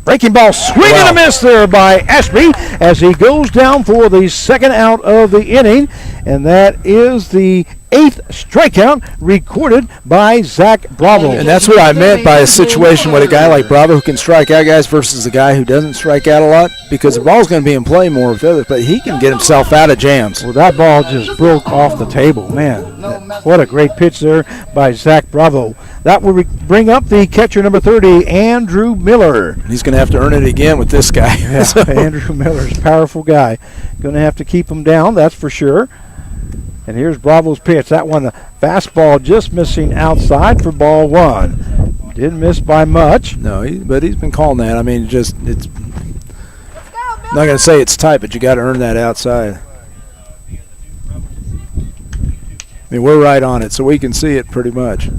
Breaking ball, swing and a miss there by Ashby as he goes down for the second out of the inning. And that is the 8th strikeout recorded by Zach Bravo. And that's what I meant by a situation with a guy like Bravo who can strike out guys versus a guy who doesn't strike out a lot, because the ball's going to be in play more with others, but he can get himself out of jams. Well, that ball just broke off the table, man. What a great pitch there by Zach Bravo. That will bring up the catcher number 30, Andrew Miller. He's going to have to earn it again with this guy. Yeah, Andrew Miller's a powerful guy. Going to have to keep him down, that's for sure. And here's Bravo's pitch. That one, the fastball just missing outside for ball 1. Didn't miss by much. No, but he's been calling that. I mean, it's not going to say it's tight, but you got to earn that outside. I mean, we're right on it, so we can see it pretty much.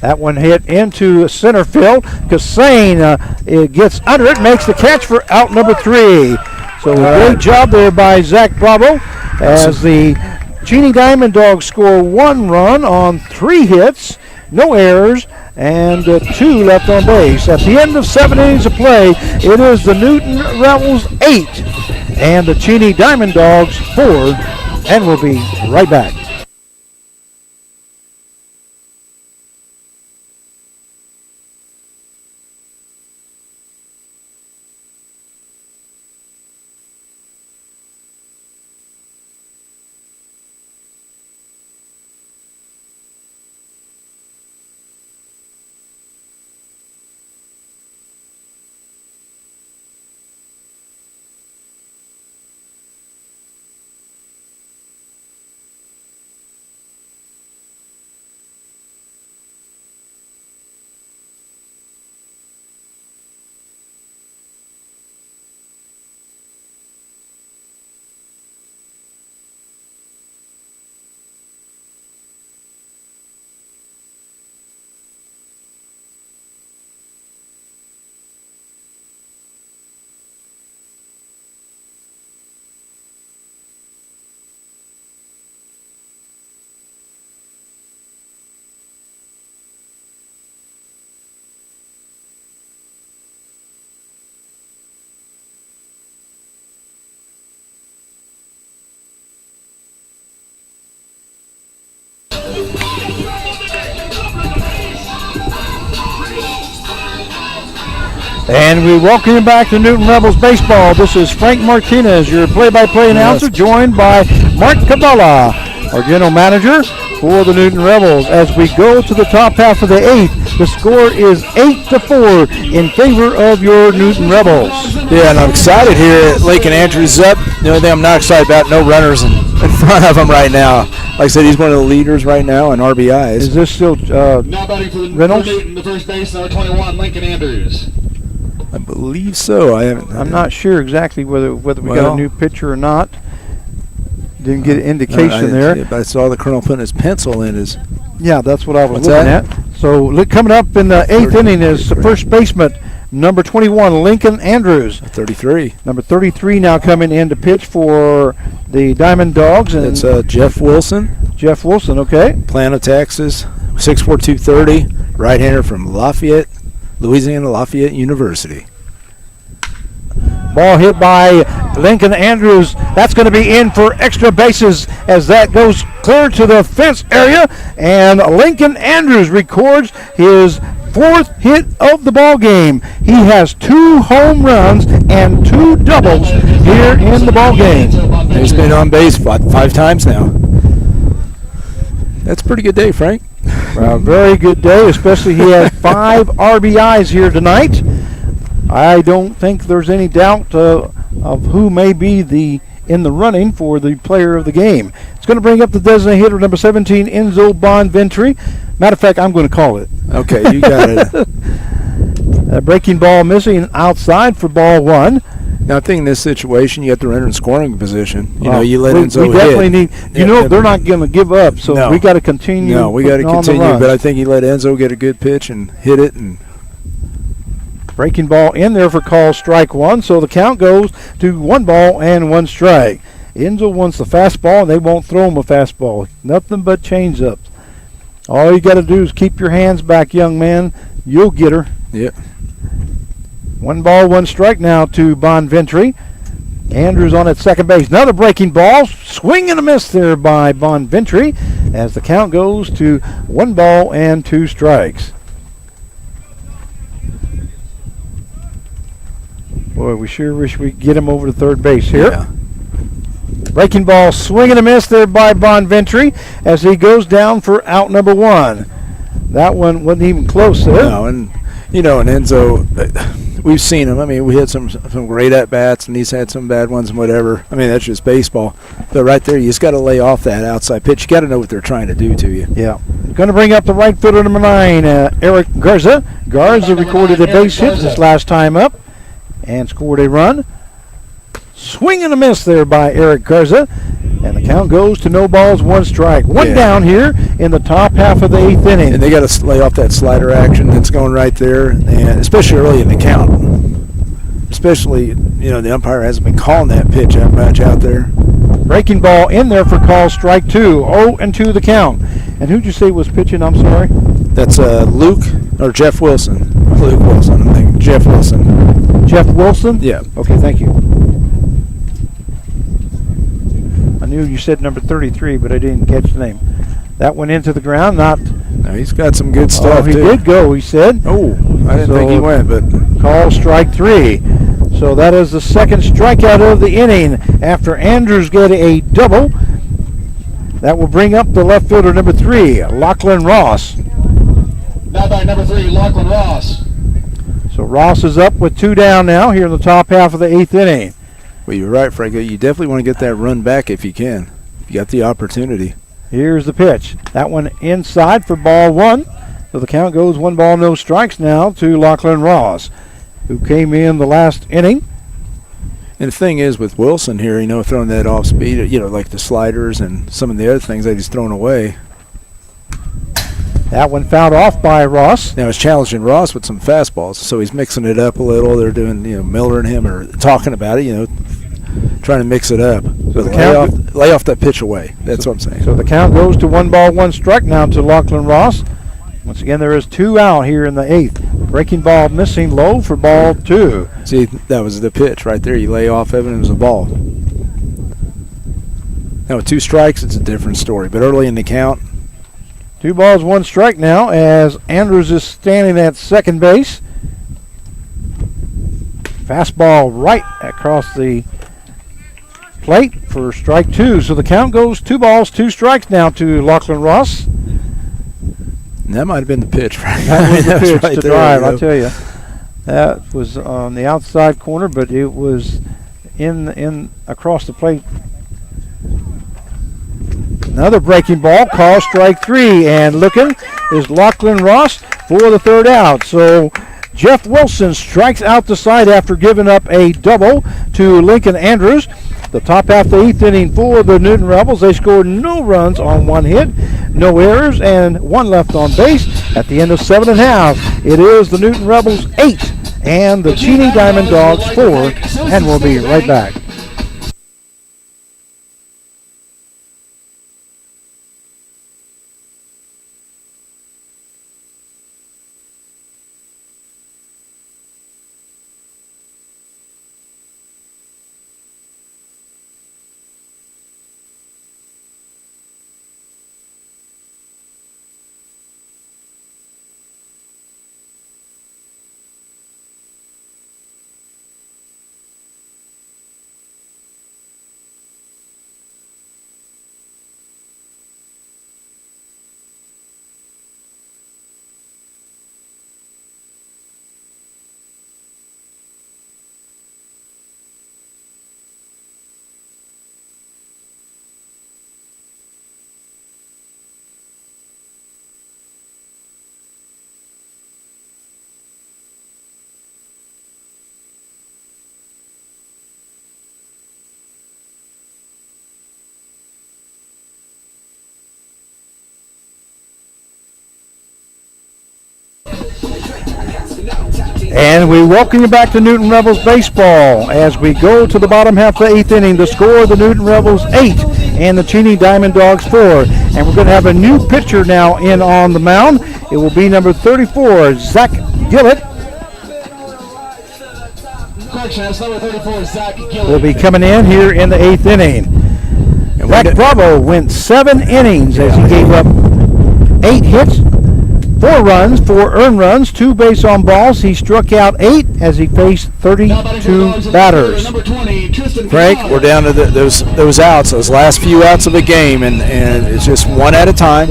That one hit into center field. Cassane it gets under it, makes the catch for out number 3. So a great job there by Zach Bravo as the Cheney Diamond Dogs score 1 run on 3 hits, no errors, and 2 left on base. At the end of 7 innings of play, it is the Newton Rebels 8 and the Cheney Diamond Dogs 4, and we'll be right back. And we welcome you back to Newton Rebels Baseball. This is Frank Martinez, your play-by-play announcer, joined by Mark Cabela, our general manager for the Newton Rebels. As we go to the top half of the 8th, the score is 8-4 in favor of your Newton Rebels. Yeah, and I'm excited here. Lincoln Andrews up. The only thing I'm not excited about, no runners in front of him right now. Like I said, he's one of the leaders right now in RBIs. Is this still now batting for Reynolds? The first base, number 21, Lincoln Andrews. I believe so. I'm not sure exactly whether we got a new pitcher or not. Didn't get an indication there. But I saw the colonel putting his pencil in his. Yeah, that's what I was What's looking that? at. So coming up in the 8th inning is the first baseman, number 21, Lincoln Andrews. 33. Number 33 now coming in to pitch for the Diamond Dogs. And It's Jeff Wilson. Jeff Wilson, okay. Plano, Texas, 6'4", 230, right-hander from Louisiana Lafayette University. Ball hit by Lincoln Andrews. That's going to be in for extra bases as that goes clear to the fence area. And Lincoln Andrews records his 4th hit of the ball game. He has 2 home runs and 2 doubles here in the ball game. He's been on base 5 times now. That's a pretty good day, Frank. Very good day, especially he had 5 RBIs here tonight. I don't think there's any doubt of who may be in the running for the player of the game. It's going to bring up the designated hitter, number 17, Enzo Bonventry. Matter of fact, I'm going to call it. Okay, you got it. A breaking ball missing outside for ball 1. Now, I think in this situation, you have to run in scoring position. You let we Enzo definitely hit. need. They're not going to give up, so No. we got to continue. No, we got to putting on the continue. runs. But I think you let Enzo get a good pitch and hit it, and Breaking ball in there for call strike one, so the count goes to 1 ball and 1 strike. Enzo wants the fastball, and they won't throw him a fastball. Nothing but change-ups. All you got to do is keep your hands back, young man. You'll get her. Yep. 1 ball, 1 strike now to Bonventry. Andrews on at second base. Another breaking ball. Swing and a miss there by Bonventry as the count goes to 1 ball and 2 strikes. Boy, we sure wish we could get him over to third base here. Yeah. Breaking ball, swing and a miss there by Bonventry as he goes down for out number 1. That one wasn't even close there. No, and Enzo, we've seen him. I mean, we had some great at bats, and he's had some bad ones and whatever. I mean, that's just baseball. But right there, you just got to lay off that outside pitch. You got to know what they're trying to do to you. Yeah. Going to bring up the right fielder, number 9, Eric Garza. Garza recorded a base hit this last time up and scored a run. Swing and a miss there by Eric Garza. And the count goes to no balls, 1 strike. One down here in the top half of the 8th inning. And they got to lay off that slider action that's going right there, and especially early in the count. Especially, the umpire hasn't been calling that pitch that much out there. Breaking ball in there for call strike 2. 0-2 the count. And who'd you say was pitching? I'm sorry. That's Jeff Wilson. Luke Wilson, I think. Jeff Wilson. Jeff Wilson? Yeah. Okay, thank you. I knew you said number 33, but I didn't catch the name. That went into the ground. No, he's got some good stuff, he too. did go, he said. Oh, I didn't think he went, but call strike 3. So that is the second strikeout of the inning after Andrews get a double. That will bring up the left fielder, number 3, Lachlan Ross. Now by number 3, Lachlan Ross. So Ross is up with 2 down now here in the top half of the 8th inning. Well, you're right, Franco. You definitely want to get that run back if you can. If you got the opportunity. Here's the pitch. That one inside for ball 1. So the count goes 1 ball, no strikes now to Lachlan Ross, who came in the last inning. And the thing is with Wilson here, throwing that off speed, like the sliders and some of the other things that he's thrown away. That one fouled off by Ross. Now he's challenging Ross with some fastballs, so he's mixing it up a little. They're doing, Miller and him are talking about it, trying to mix it up. So lay off that pitch away. That's what I'm saying. So the count goes to 1 ball, 1 strike now to Lachlan Ross. Once again, there is 2 out here in the 8th. Breaking ball missing low for ball 2. See, that was the pitch right there. You lay off of it, and it was a ball. Now with 2 strikes, it's a different story. But early in the count, 2 balls, 1 strike now as Andrews is standing at second base. Fastball right across the plate for strike 2. So the count goes 2 balls, 2 strikes now to Lachlan Ross. and that might have been the pitch. Right? That was the pitch right to there, drive, I'll tell you. That was on the outside corner, but it was in across the plate. Another breaking ball, call strike 3, and looking is Lachlan Ross for the third out. So Jeff Wilson strikes out the side after giving up a double to Lincoln Andrews. The top half of the 8th inning for the Newton Rebels. They scored no runs on 1 hit, no errors, and 1 left on base. At the end of 7 1/2, it is the Newton Rebels 8 and the Cheney Diamond Dogs 4, and we'll be right back. And we welcome you back to Newton Rebels baseball as we go to the bottom half of the 8th inning. The score, the Newton Rebels 8 and the Cheney Diamond Dogs 4. And we're going to have a new pitcher now in on the mound. It will be number 34, Zach Gillett. Correction, that's number 34, Zach Gillett. Will be coming in here in the 8th inning. And Zach Bravo went 7 innings as he gave up 8 hits, 4 runs, 4 earned runs, 2 base on balls. He struck out 8 as he faced 32 batters. Number 20, Frank, we're down to those outs, those last few outs of a game, and it's just one at a time.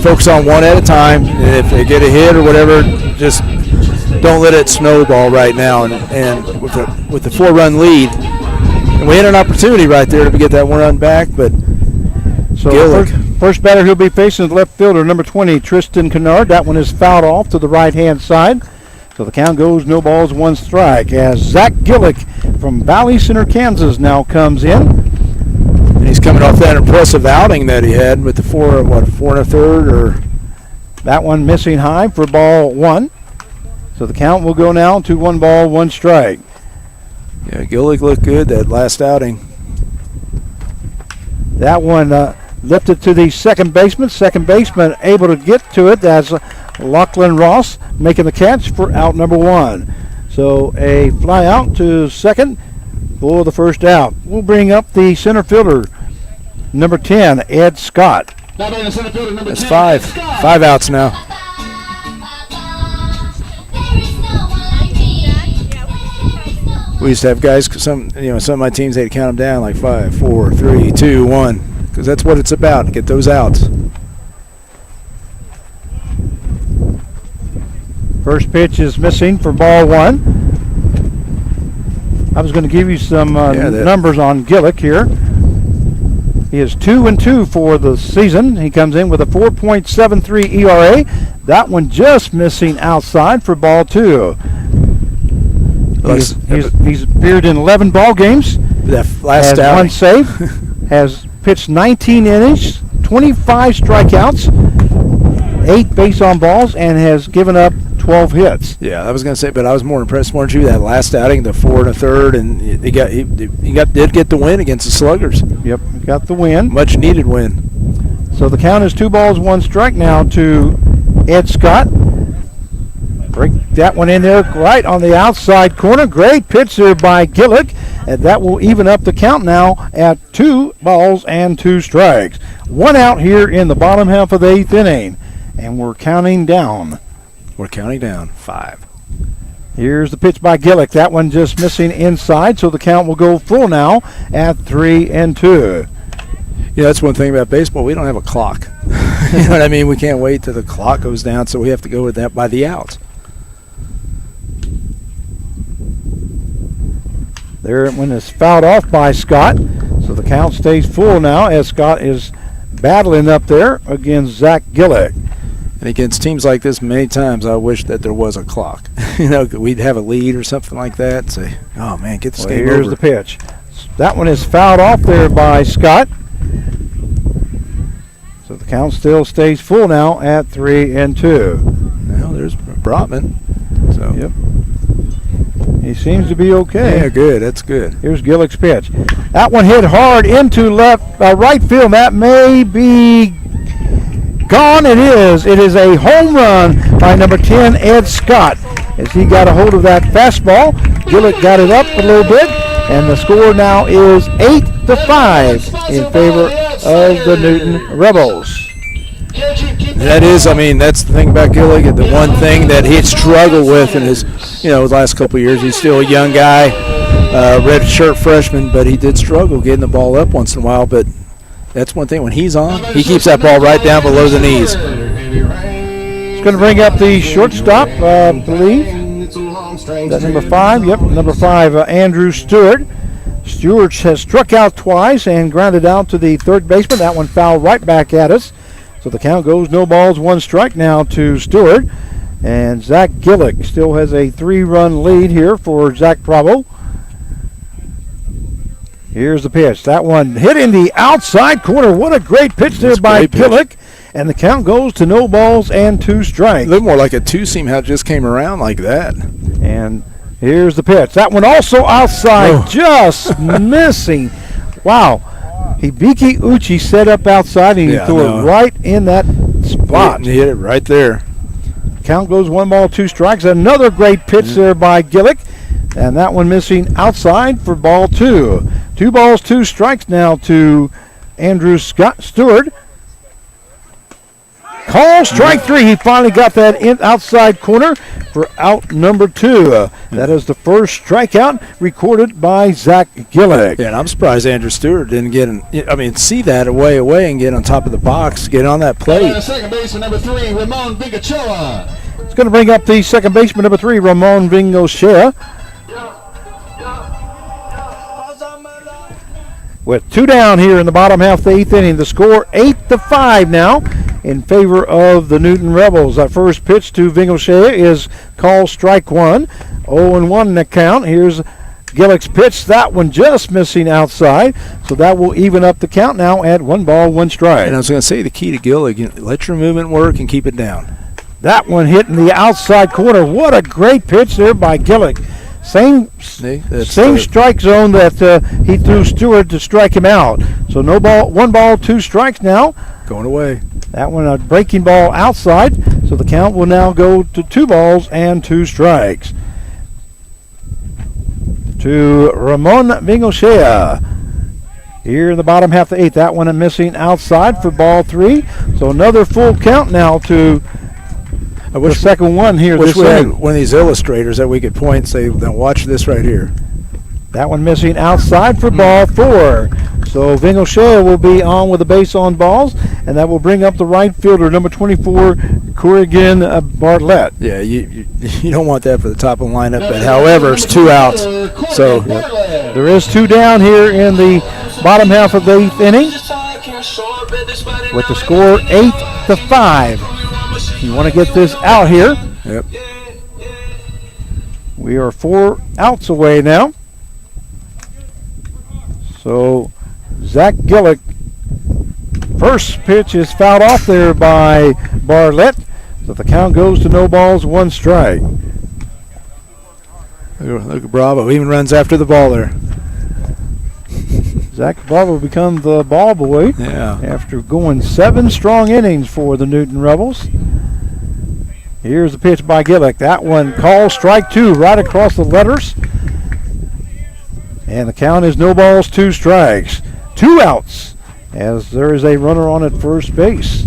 Focus on one at a time. And if they get a hit or whatever, just don't let it snowball right now. And with the 4-run lead, and we had an opportunity right there to get that 1 run back, but so first batter he'll be facing the left fielder, number 20, Tristan Kennard. That one is fouled off to the right-hand side. So the count goes 0 balls, 1 strike as Zach Gillick from Valley Center, Kansas now comes in. And he's coming off that impressive outing that he had with the 4 1/3 or that one missing high for ball 1. So the count will go now to 1 ball, 1 strike. Yeah, Gillick looked good that last outing. That one lifted to the second baseman. Second baseman able to get to it as Lachlan Ross making the catch for out number 1. So a fly out to second for the first out. We'll bring up the center fielder, number 10, Ed Scott. Now in the center fielder, number That's 10, 5. Ed Scott. 5 outs now. We used to have guys, some of my teams, they'd count them down like 5, 4, 3, 2, 1, because that's what it's about, to get those outs. First pitch is missing for ball 1. I was going to give you some numbers on Gillick here. He is 2-2 for the season. He comes in with a 4.73 ERA. That one just missing outside for ball 2. He's appeared in 11 ball games. That last has outing. 1 save. Has pitched 19 innings, 25 strikeouts, 8 base on balls, and has given up 12 hits. Yeah, I was going to say, but I was more impressed, weren't you? That last outing, the 4 1/3, and he did get the win against the Sluggers. Yep, got the win. Much needed win. So the count is 2 balls, 1 strike now to Ed Scott. Break that one in there right on the outside corner. Great pitch there by Gillick, and that will even up the count now at 2 balls and 2 strikes. 1 out here in the bottom half of the 8th inning, and we're counting down. We're counting down 5. Here's the pitch by Gillick. That one just missing inside, so the count will go full now at 3-2. Yeah, that's one thing about baseball. We don't have a clock. You know what I mean? We can't wait till the clock goes down, so we have to go with that by the outs. There, one is fouled off by Scott, so the count stays full now as Scott is battling up there against Zach Gillick. And against teams like this, many times I wish that there was a clock. We'd have a lead or something like that and say, oh, man, get this game over. Here's the pitch. That one is fouled off there by Scott. So the count still stays full now at 3-2. Now there's Brotman. So. Yep. He seems to be okay. Yeah, good. That's good. Here's Gillick's pitch. That one hit hard into right field. That may be gone. It is. It is a home run by number 10, Ed Scott, as he got a hold of that fastball. Gillick got it up a little bit, and the score now is 8-5 in favor of the Newton Rebels. That is, that's the thing about Gillick. The one thing that he'd struggled with in his, his last couple of years. He's still a young guy, red shirt freshman, but he did struggle getting the ball up once in a while. But that's one thing. When he's on, he keeps that ball right down below the knees. It's going to bring up the shortstop, I believe. That's number 5. Yep, number 5, Andrew Stewart. Stewart has struck out twice and grounded out to the third baseman. That one fouled right back at us. So the count goes 0 balls, 1 strike now to Stewart. And Zach Gillick still has a 3-run lead here for Zach Bravo. Here's the pitch. That one hit in the outside corner. What a great pitch there by Gillick. And the count goes to no balls and 2 strikes. A little more like a two-seam, how it just came around like that. And here's the pitch. That one also outside, just missing. Wow. Hibiki Uchi set up outside, and he threw it right in that spot. He hit it right there. Count goes 1 ball, 2 strikes. Another great pitch there by Gillick. And that one missing outside for ball 2. 2 balls, 2 strikes now to Andrew Stewart. Call strike 3. He finally got that in outside corner for out number 2. That is the first strikeout recorded by Zach Gillick. Yeah, and I'm surprised Andrew Stewart didn't see that away and get on top of the box, get on that plate. Second baseman number 3, Ramon Vingachoa. It's going to bring up the second baseman number 3, Ramon Vingachoa. With 2 down here in the bottom half of the 8th inning, the score 8-5 now in favor of the Newton Rebels. That first pitch to Vingachoa is called strike 1. 0-1 in the count. Here's Gillick's pitch. That one just missing outside, so that will even up the count now at 1 ball, 1 strike. And I was going to say the key to Gillick, let your movement work and keep it down. That one hit in the outside corner. What a great pitch there by Gillick. Same strike zone that he threw Stewart to strike him out. So 1 ball, 2 strikes now. Going away. That one a breaking ball outside. So the count will now go to 2 balls and 2 strikes. To Ramon Vingachoa. Here in the bottom half of the 8th. That one a missing outside for ball 3. So another full count now to the second one here. Wish we had one of these illustrators that we could point and say, now watch this right here. That one missing outside for ball 4. So Vingachoa will be on with the base on balls, and that will bring up the right fielder, number 24, Corrigan Bartlett. Yeah, you don't want that for the top of the lineup, but however, it's 2 outs. So there is 2 down here in the bottom half of the 8th inning with the score 8-5. You want to get this out here. Yep. We are 4 outs away now. So Zach Gillick, first pitch is fouled off there by Bartlett. So the count goes to no balls, 1 strike. Look at Bravo. He even runs after the ball there. Zach Bravo become the ball boy after going 7 strong innings for the Newton Rebels. Here's the pitch by Gillick. That one called strike 2 right across the letters. And the count is no balls, 2 strikes. 2 outs as there is a runner on at first base.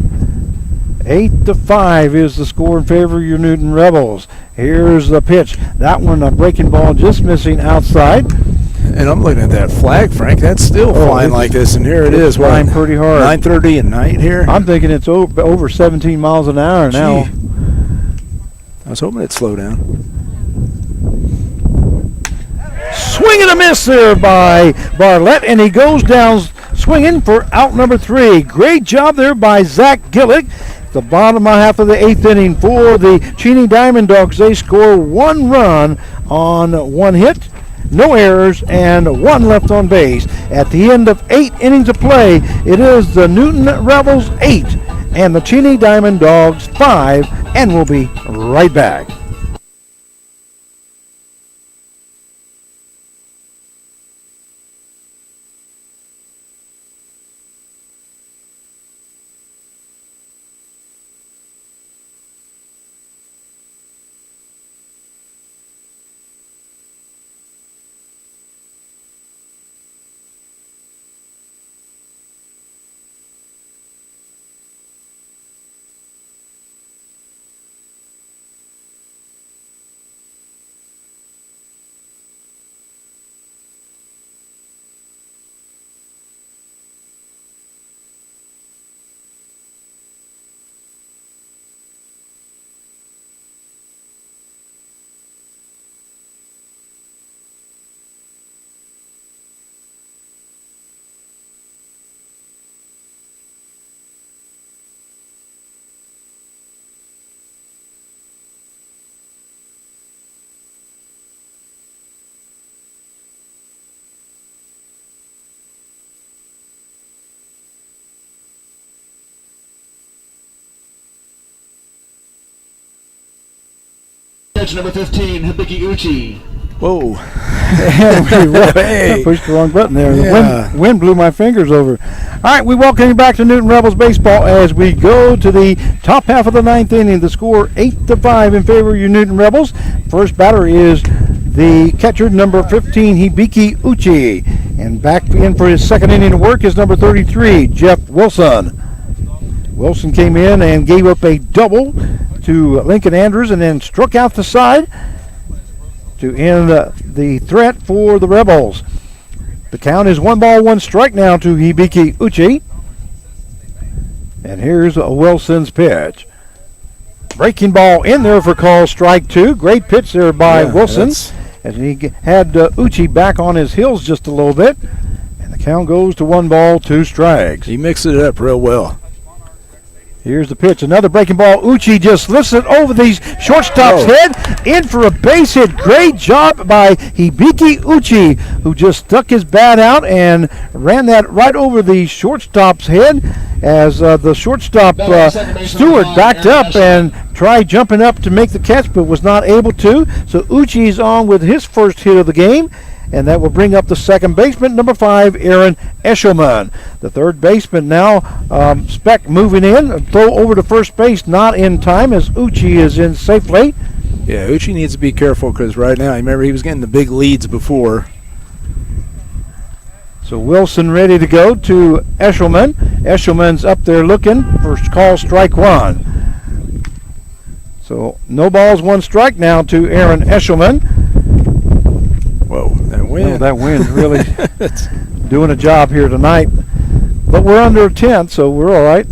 8-5 is the score in favor of your Newton Rebels. Here's the pitch. That one a breaking ball just missing outside. And I'm looking at that flag, Frank. That's still flying like this, and here it is. Flying pretty hard. 9:30 at night here. I'm thinking it's over 17 miles an hour now. I was hoping it'd slow down. Swing and a miss there by Bartlett, and he goes down swinging for out number 3. Great job there by Zach Gillick. The bottom half of the 8th inning for the Cheney Diamond Dogs. They score 1 run on 1 hit, no errors, and 1 left on base. At the end of 8 innings of play, it is the Newton Rebels 8 and the Cheney Diamond Dogs 5, and we'll be right back. pitch, number 15, Hibiki Uchi. Whoa. I pushed the wrong button there. Yeah. The wind blew my fingers over. All right, we welcome you back to Newton Rebels baseball as we go to the top half of the ninth inning. The score 8-5 in favor of your Newton Rebels. First batter is the catcher, number 15, Hibiki Uchi. And back in for his second inning of work is number 33, Jeff Wilson. Wilson came in and gave up a double to Lincoln Andrews and then struck out the side to end the threat for the Rebels. The count is 1-1 now to Hibiki Uchi. And here's Wilson's pitch. Breaking ball in there for call strike 2. Great pitch there by Wilson. As he had Uchi back on his heels just a little bit. And the count goes to 1-2. He mixed it up real well. Here's the pitch. Another breaking ball. Uchi just lifts it over the shortstop's head. In for a base hit. Great job by Hibiki Uchi, who just stuck his bat out and ran that right over the shortstop's head as the shortstop Stewart backed up and tried jumping up to make the catch but was not able to. So Uchi's on with his first hit of the game. And that will bring up the second baseman, number 5, Aaron Eshelman. The third baseman now, Speck moving in. Throw over to first base, not in time as Uchi is in safely. Yeah, Uchi needs to be careful because right now, remember he was getting the big leads before. So Wilson ready to go to Eshelman. Eshelman's up there looking for call strike 1. So no balls, 1 strike now to Aaron Eshelman. Whoa, that wind. Oh, that wind really doing a job here tonight. But we're under 10, so we're all right.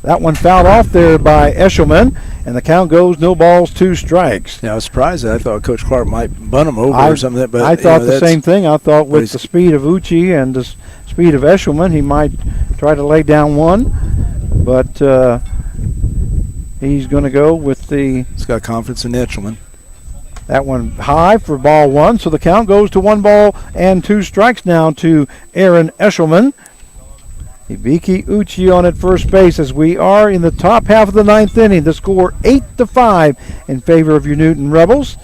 That one fouled off there by Eshelman, and the count goes 2 strikes. Yeah, I was surprised. I thought Coach Clark might bunt him over or something. But I thought the same thing. I thought with the speed of Uchi and the speed of Eshelman, he might try to lay down one. But he's going to go with the... He's got confidence in Eshelman. That one high for ball 1, so the count goes to 1-2 strikes now to Aaron Eshelman. Hibiki Uchi on at first base as we are in the top half of the ninth inning. The score 8-5 in favor of your Newton Rebels.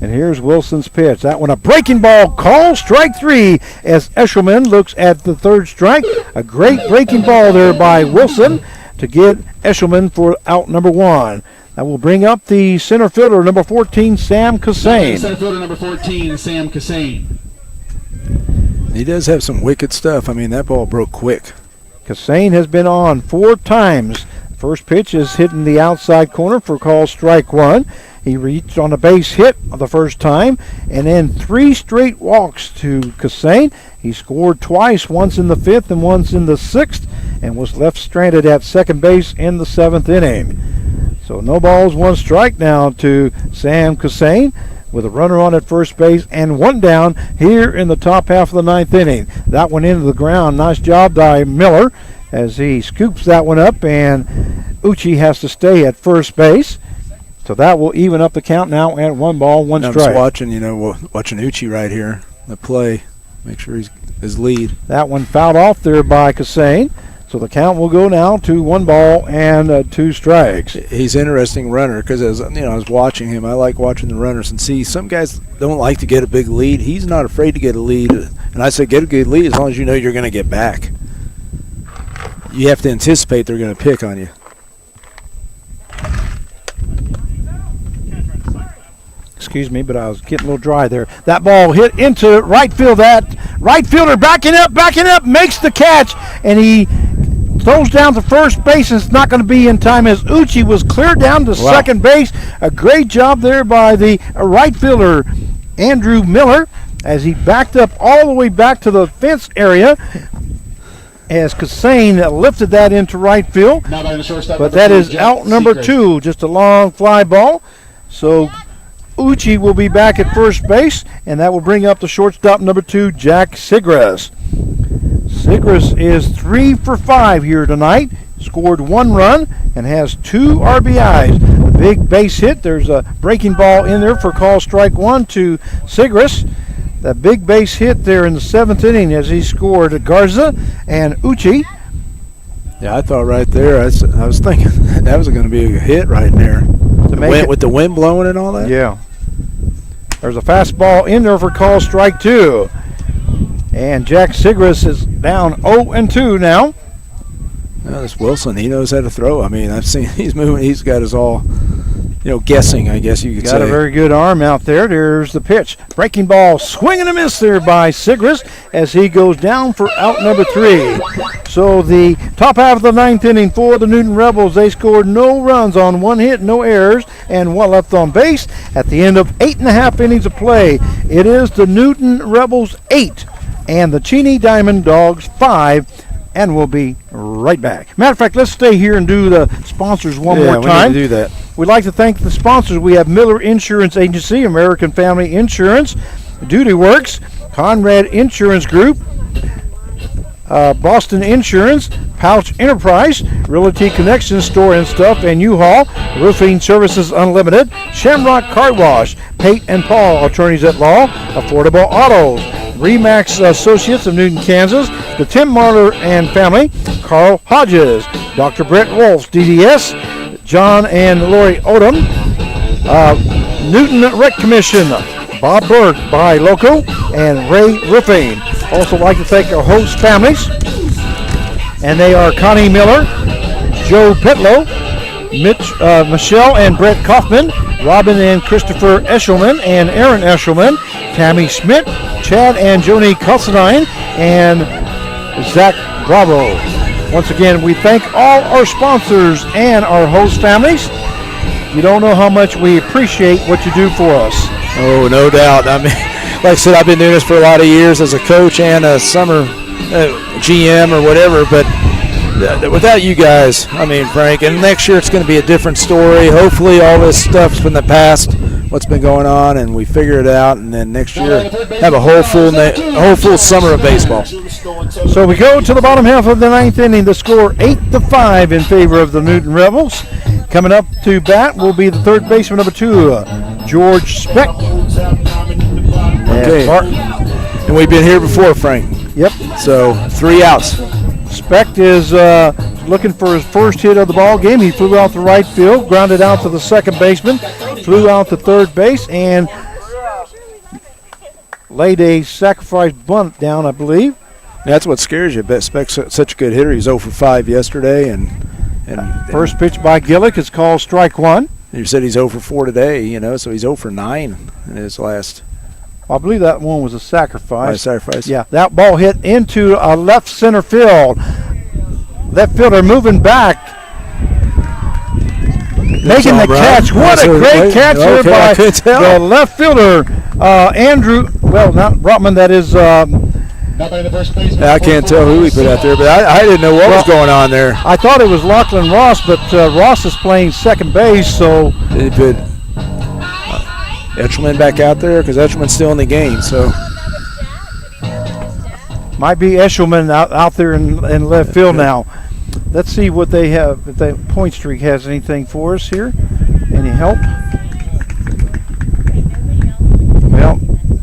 And here's Wilson's pitch. That one a breaking ball, call strike 3 as Eshelman looks at the third strike. A great breaking ball there by Wilson to get Eshelman for out number 1. That will bring up the center fielder, number 14, Sam Cassane. Center fielder, number 14, Sam Cassane. He does have some wicked stuff. I mean, that ball broke quick. Cassane has been on 4 times. First pitch is hitting the outside corner for call strike 1. He reached on a base hit the first time, and then 3 straight walks to Cassane. He scored twice, once in the 5th and once in the 6th, and was left stranded at second base in the 7th inning. So no balls, 1 strike now to Sam Cassane with a runner on at first base and 1 down here in the top half of the ninth inning. That one into the ground. Nice job by Miller as he scoops that one up, and Uchi has to stay at first base. So that will even up the count now at 1 ball, 1 strike. I'm just watching Uchi right here, the play. Make sure he's his lead. That one fouled off there by Cassane. So the count will go now to 1 ball and 2 strikes. He's an interesting runner because as I was watching him, I like watching the runners and see some guys don't like to get a big lead. He's not afraid to get a lead, and I say get a good lead as long as you know you're going to get back. You have to anticipate they're going to pick on you. Excuse me, but I was getting a little dry there. That ball hit into right field. That right fielder backing up, makes the catch, and he throws down to first base. It's not going to be in time as Uchi was cleared down to second base. A great job there by the right fielder, Andrew Miller, as he backed up all the way back to the fence area as Cassane lifted that into right field. But that is out number 2, just a long fly ball. So Uchi will be back at first base, and that will bring up the shortstop number 2, Jack Sigris. Sigris is 3 for 5 here tonight, scored 1 run, and has 2 RBIs. A big base hit. There's a breaking ball in there for call strike 1 to Sigris. That big base hit there in the 7th inning as he scored Garza and Uchi. Yeah, I thought right there, I was thinking that was going to be a hit right there. to make it. With the wind blowing and all that? Yeah. There's a fastball in there for call strike 2. And Jack Sigris is down 0-2 now. No, this Wilson, he knows how to throw. I mean, I've seen he's moving. He's got us all, guessing, I guess you could say. Got a very good arm out there. There's the pitch. Breaking ball, swing and a miss there by Sigris as he goes down for out number 3. So the top half of the 9th inning for the Newton Rebels, they scored no runs on 1 hit, no errors, and 1 left on base. At the end of 8.5 innings of play, it is the Newton Rebels 8 and the Cheney Diamond Dogs 5. And we'll be right back. Matter of fact, let's stay here and do the sponsors one more time. We need to do that. We'd like to thank the sponsors. We have Miller Insurance Agency, American Family Insurance, Duty Works, Conrad Insurance Group, Boston Insurance, Pouch Enterprise, Realty Connection Store and Stuff, and U-Haul, Roofing Services Unlimited, Shamrock Car Wash, Pate and Paul, Attorneys at Law, Affordable Autos, Remax Associates of Newton, Kansas, the Tim Marler and Family, Carl Hodges, Dr. Brett Wolf's DDS, John and Lori Odom, Newton Rec Commission, Bob Berg by Loco, and Ray Roofing. Also like to thank our host families, and they are Connie Miller, Joe Petlow, Michelle and Brett Kaufman, Robin and Christopher Eshelman and Aaron Eshelman, Tammy Schmidt, Chad and Joni Considine, and Zach Bravo. Once again, we thank all our sponsors and our host families. You don't know how much we appreciate what you do for us. Oh, no doubt. I mean, like I said, I've been doing this for a lot of years as a coach and a summer GM or whatever, but without you guys, I mean, Frank, and next year it's going to be a different story. Hopefully all this stuff's from the past, what's been going on, and we figure it out, and then next year have a whole full summer of baseball. So we go to the bottom half of the 9th inning. The score 8-5 in favor of the Newton Rebels. Coming up to bat will be the third baseman, number 2, George Speck. Okay. And we've been here before, Frank. Yep. So 3 outs. Speck is looking for his first hit of the ball game. He flew out to right field, grounded out to the second baseman, flew out to third base, and laid a sacrifice bunt down, I believe. That's what scares you. But Speck's such a good hitter. He's 0 for 5 yesterday, and first pitch by Gillick is called strike 1. You said he's 0 for 4 today, so he's 0 for 9 in his last. I believe that one was a sacrifice. Sacrifice. Yeah, that ball hit into a left center field. Left fielder moving back, making the catch. What a great catch there by the left fielder, Andrew. Well, not Rotman. That is. I can't tell who he put out there, but I didn't know what was going on there. I thought it was Lachlan Ross, but Ross is playing second base, so. They put Etchelman back out there because Etchelman's still in the game, so. Might be Eshelman out there in left field now. Let's see what they have, if the point streak has anything for us here. Any help? Well,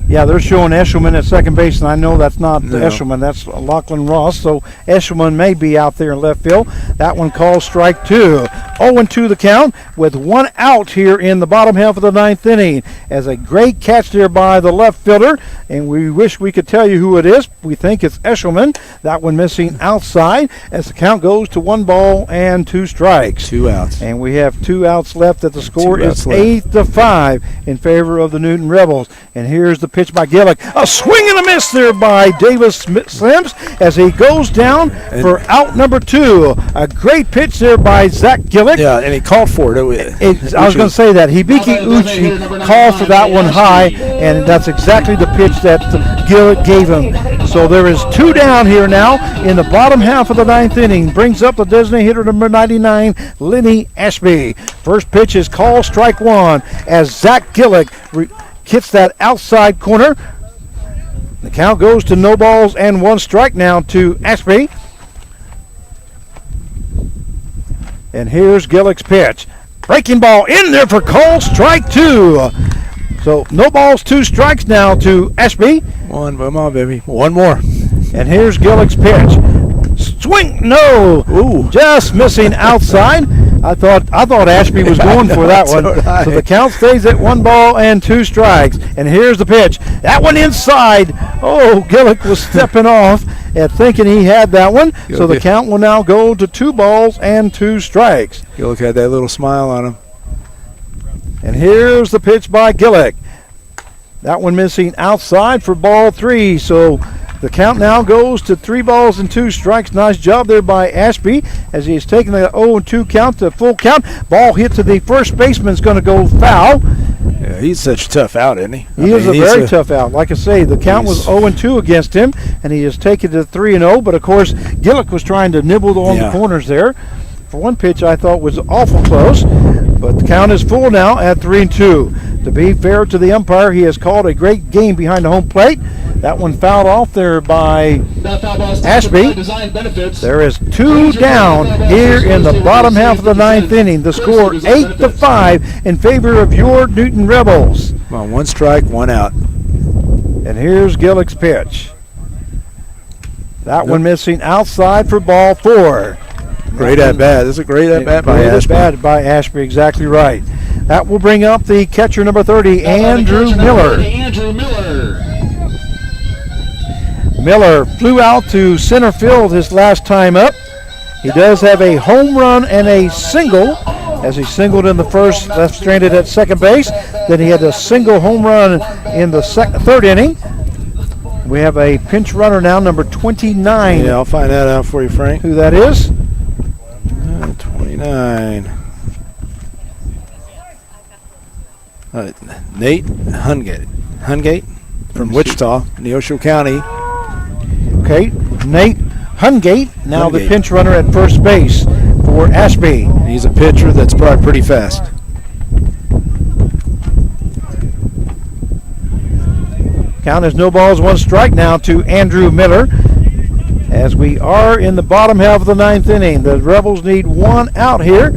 yeah, they're showing Eshelman at second base, and I know that's not Eshelman. That's Lachlan Ross. So Eshelman may be out there in left field. That one called strike 2. 0-2 the count with 1 out here in the bottom half of the 9th inning. As a great catch there by the left fielder, and we wish we could tell you who it is. We think it's Eshelman. That one missing outside as the count goes to 1 ball and 2 strikes. 2 outs. And we have 2 outs left. That the score is 8-5 in favor of the Newton Rebels. And here's the pitch by Gillick. A swing and a miss there by Davis Sims as he goes down for out number 2. A great pitch there by Zach Gillick. Yeah, and he called for it. I was going to say that. Hibiki Uchi called for that one high, and that's exactly the pitch that Gillick gave him. So there is 2 down here now in the bottom half of the 9th inning. Brings up the designated hitter number 99, Lenny Ashby. First pitch is called strike 1 as Zach Gillick hits that outside corner. The count goes to no balls and 1 strike now to Ashby. And here's Gillick's pitch. Breaking ball in there for call strike 2. So no balls, 2 strikes now to Ashby. Come on, baby. 1 more. And here's Gillick's pitch. Swing, no. Ooh. Just missing outside. I thought Ashby was going for that one. So the count stays at 1 ball and 2 strikes. And here's the pitch. That one inside. Oh, Gillick was stepping off at thinking he had that one. So the count will now go to 2 balls and 2 strikes. Gillick had that little smile on him. And here's the pitch by Gillick. That one missing outside for ball 3. So the count now goes to 3 balls and 2 strikes. Nice job there by Ashby as he is taking the 0-2 count to full count. Ball hit to the first baseman's going to go foul. Yeah, he's such a tough out, isn't he? He is a very tough out. Like I say, the count was 0-2 against him, and he has taken it to 3-0. But, of course, Gillick was trying to nibble on the corners there. For one pitch, I thought was awful close. But the count is full now at 3-2. To be fair to the umpire, he has called a great game behind the home plate. That one fouled off there by Ashby. There is 2 down here in the bottom half of the 9th inning. The score 8-5 in favor of your Newton Rebels. Come on, 1 strike, 1 out. And here's Gillick's pitch. That one missing outside for ball 4. Great at bat. This is a great at bat by Ashby. Great at bat by Ashby, exactly right. That will bring up the catcher number 30, Andrew Miller. Miller flew out to center field his last time up. He does have a home run and a single, as he singled in the first, left stranded at second base. Then he had a single home run in the 3rd inning. We have a pinch runner now, number 29. Yeah, I'll find that out for you, Frank. Who that is? 29. Nate Hungate from Wichita, Neosho County. Okay, Nate Hungate, now the pinch runner at first base for Ashby. He's a pitcher that's probably pretty fast. Count is no balls, 1 strike now to Andrew Miller. As we are in the bottom half of the 9th inning, the Rebels need 1 out here.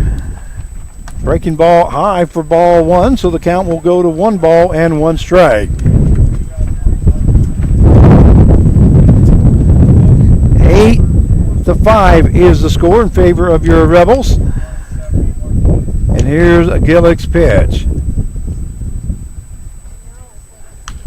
Breaking ball high for ball 1, so the count will go to 1 ball and 1 strike. 8-5 is the score in favor of your Rebels. And here's Gillick's pitch.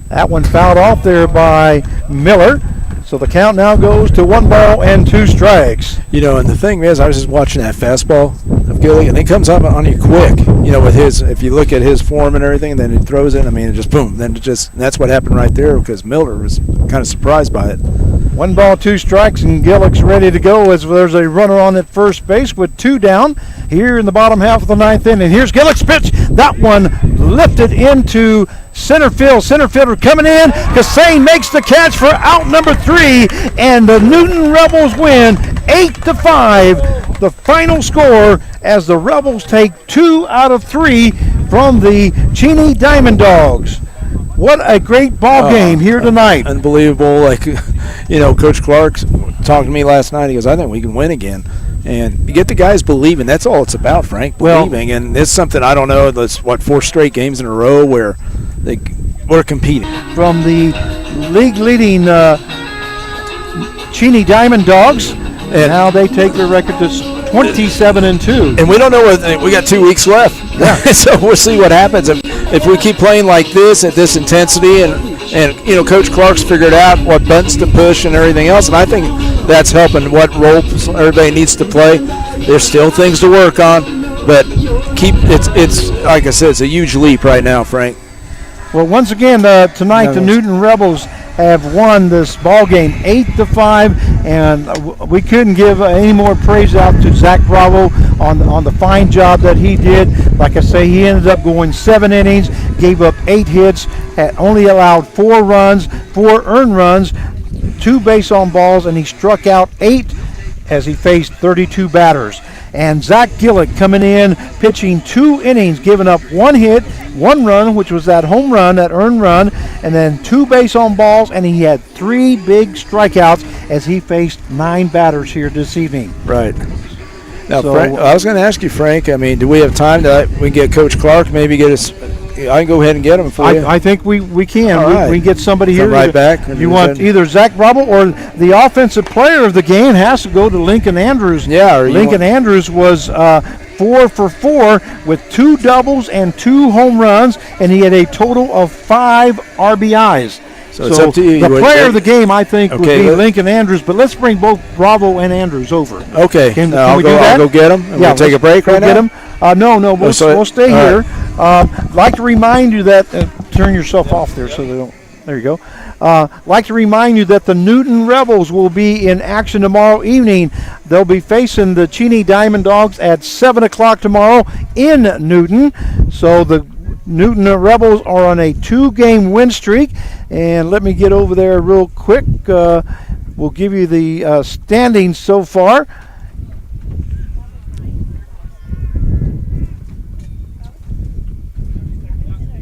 That one fouled off there by Miller. So the count now goes to 1 ball and 2 strikes. You know, and the thing is, I was just watching that fastball of Gillick, and it comes up on you quick. You know, with his, if you look at his form and everything, then he throws it. I mean, it just boom. Then it just, that's what happened right there because Miller was kind of surprised by it. 1 ball, 2 strikes, and Gillick's ready to go as there's a runner on at first base with 2 down here in the bottom half of the 9th inning. Here's Gillick's pitch. That one lifted into center field. Center fielder coming in. Kassane makes the catch for out number 3, and the Newton Rebels win 8-5. The final score as the Rebels take 2 out of 3 from the Cheney Diamond Dogs. What a great ball game here tonight. Unbelievable. Like, you know, Coach Clark talked to me last night. He goes, I think we can win again. And you get the guys believing. That's all it's about, Frank, believing. And it's something, I don't know, that's, 4 straight games in a row where we're competing. From the league-leading Cheney Diamond Dogs, and now they take their record to 27-2. And we don't know we got 2 weeks left. Yeah. So we'll see what happens. If we keep playing like this at this intensity, and you know, Coach Clark's figured out what buttons to push and everything else, and I think that's helping what role everybody needs to play. There's still things to work on, but it's like I said, it's a huge leap right now, Frank. Well, once again, tonight the Newton Rebels have won this ball game 8-5, and we couldn't give any more praise out to Zach Bravo on the fine job that he did. Like I say, he ended up going 7 innings, gave up 8 hits, only allowed 4 runs, 4 earned runs, 2 base on balls, and he struck out 8 as he faced 32 batters. And Zach Gillick coming in, pitching 2 innings, giving up 1 hit, 1 run, which was that home run, that earned run, and then 2 base on balls, and he had 3 big strikeouts as he faced 9 batters here this evening. Right. Now, so, Frank, I was going to ask you, Frank, I mean, do we have time we can get Coach Clark, maybe get us, I can go ahead and get him for you. I think we can. Right. We can get somebody here. Right back. You want either Zach Bravo or the offensive player of the game has to go to Lincoln Andrews. Yeah. Lincoln Andrews was 4 4 for 4 with 2 doubles and 2 home runs, and he had a total of 5 RBIs. So it's up to you. The player of the game, I think, would be let- Lincoln Andrews, but let's bring both Bravo and Andrews over. Okay. Can I'll we do that? I'll go get them. We'll take a break right now. Get them. No, we'll stay here. Like to remind you that turn yourself off there so they don't. There you go. Like to remind you that the Newton Rebels will be in action tomorrow evening. They'll be facing the Cheney Diamond Dogs at 7 o'clock tomorrow in Newton. So the Newton Rebels are on a 2-game win streak. And let me get over there real quick. We'll give you the standings so far.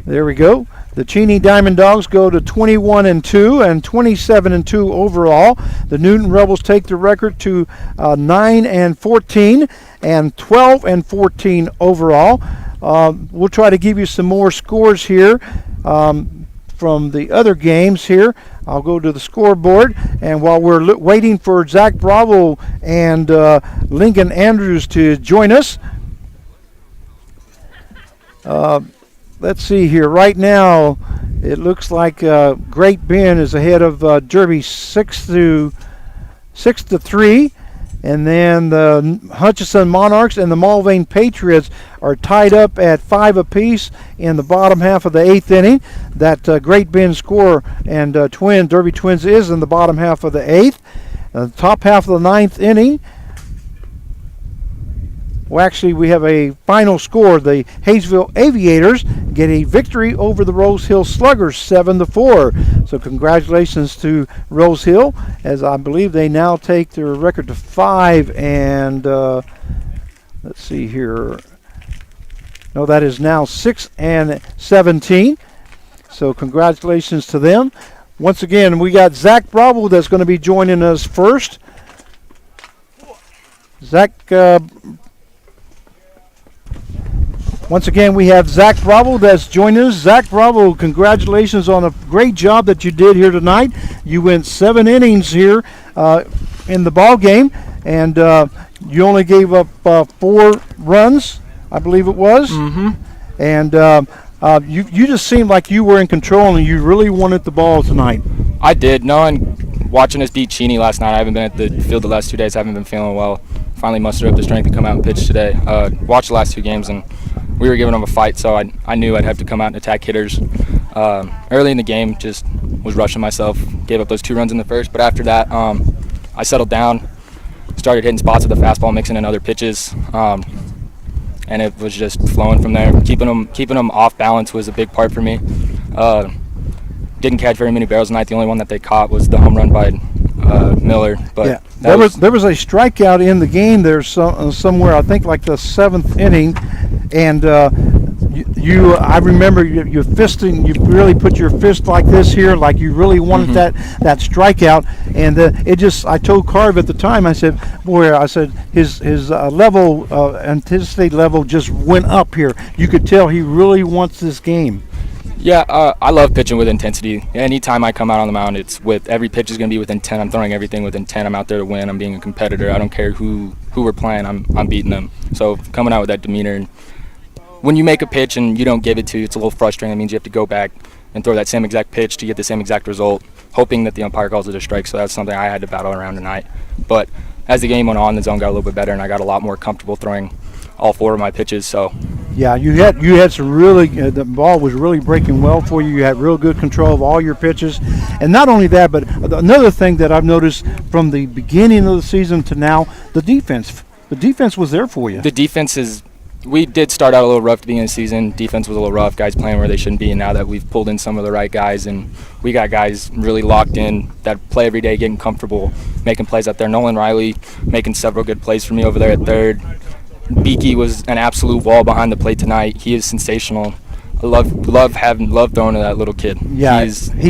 There we go. The Cheney Diamond Dogs go to 21-2 and 27-2 overall. The Newton Rebels take the record to 9-14 and 12-14 overall. We'll try to give you some more scores here from the other games here. I'll go to the scoreboard, and while we're waiting for Zach Bravo and Lincoln Andrews to join us, let's see here. Right now, it looks like Great Bend is ahead of Derby 6-3, and then the Hutchinson Monarchs and the Mulvane Patriots are tied up at 5 apiece in the bottom half of the 8th inning. That Great Bend score and Derby Twins is in the bottom half of the 8th. The top half of the 9th inning. Well, actually, we have a final score. The Hayesville Aviators get a victory over the Rose Hill Sluggers, 7-4. So congratulations to Rose Hill, as I believe they now take their record to 5. And let's see here. No, that is now 6-17. So congratulations to them. Once again, we got Zach Bravo that's going to be joining us first. Zach. Once again, we have Zach Bravo that's joining us. Zach Bravo, congratulations on a great job that you did here tonight. You went 7 innings here in the ball game, and you only gave up 4 runs, I believe it was. Mm-hmm. And you just seemed like you were in control and you really wanted the ball tonight. I did. Knowing watching us beat Cheney last night, I haven't been at the field the last 2 days. I haven't been feeling well. Finally mustered up the strength to come out and pitch today. Watched the last 2 games, and we were giving them a fight, so I knew I'd have to come out and attack hitters. Early in the game, just was rushing myself, gave up those 2 runs in the first, but after that, I settled down, started hitting spots with the fastball, mixing in other pitches, and it was just flowing from there. Keeping them off balance was a big part for me. Didn't catch very many barrels tonight. The only one that they caught was the home run by Miller. But yeah, there was a strikeout in the game there somewhere. I think like the 7th inning, and I remember you fisting. You really put your fist like this here, like you really wanted that strikeout. And it just. I told Carv at the time. I said, "Boy," I said his level, intensity level just went up here. You could tell he really wants this game. Yeah, I love pitching with intensity. Anytime I come out on the mound, it's with every pitch is going to be with intent. I'm throwing everything with intent. I'm out there to win. I'm being a competitor. I don't care who we're playing. I'm beating them. So coming out with that demeanor, and when you make a pitch and you don't give it to you, it's a little frustrating. It means you have to go back and throw that same exact pitch to get the same exact result, hoping that the umpire calls it a strike. So that's something I had to battle around tonight. But as the game went on, the zone got a little bit better, and I got a lot more comfortable throwing all 4 of my pitches. So yeah, you had some really the ball was really breaking well for you. You had real good control of all your pitches, and not only that, but another thing that I've noticed from the beginning of the season to now, the defense was there for you. The defense is. We did start out a little rough at the beginning of the season. Defense was a little rough. Guys playing where they shouldn't be. And now that we've pulled in some of the right guys and we got guys really locked in that play every day, getting comfortable, making plays out there. Nolan Riley making several good plays for me over there at third. Beaky was an absolute wall behind the plate tonight. He is sensational. I love throwing to that little kid. Yeah,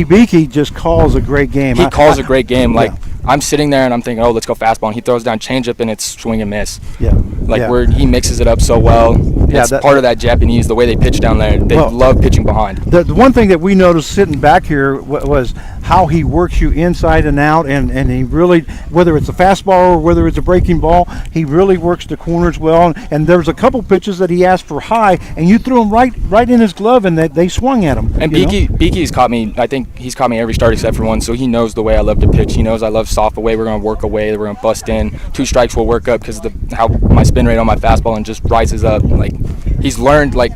Beaky just calls a great game. He calls a great game. Like, I'm sitting there and I'm thinking, oh, let's go fastball. And he throws down changeup and it's swing and miss. Yeah. Like, where he mixes it up so well. Yeah, it's part of that Japanese, the way they pitch down there. They love pitching behind. The one thing that we noticed sitting back here was how he works you inside and out, and he really, whether it's a fastball or whether it's a breaking ball, he really works the corners well. And there was a couple pitches that he asked for high, and you threw them right in his glove, and they swung at him. And Beaky's caught me. I think he's caught me every start except for one, so he knows the way I love to pitch. He knows I love soft away. We're going to work away. We're going to bust in. 2 strikes will work up because how my spin rate on my fastball and just rises up. Like, he's learned, like,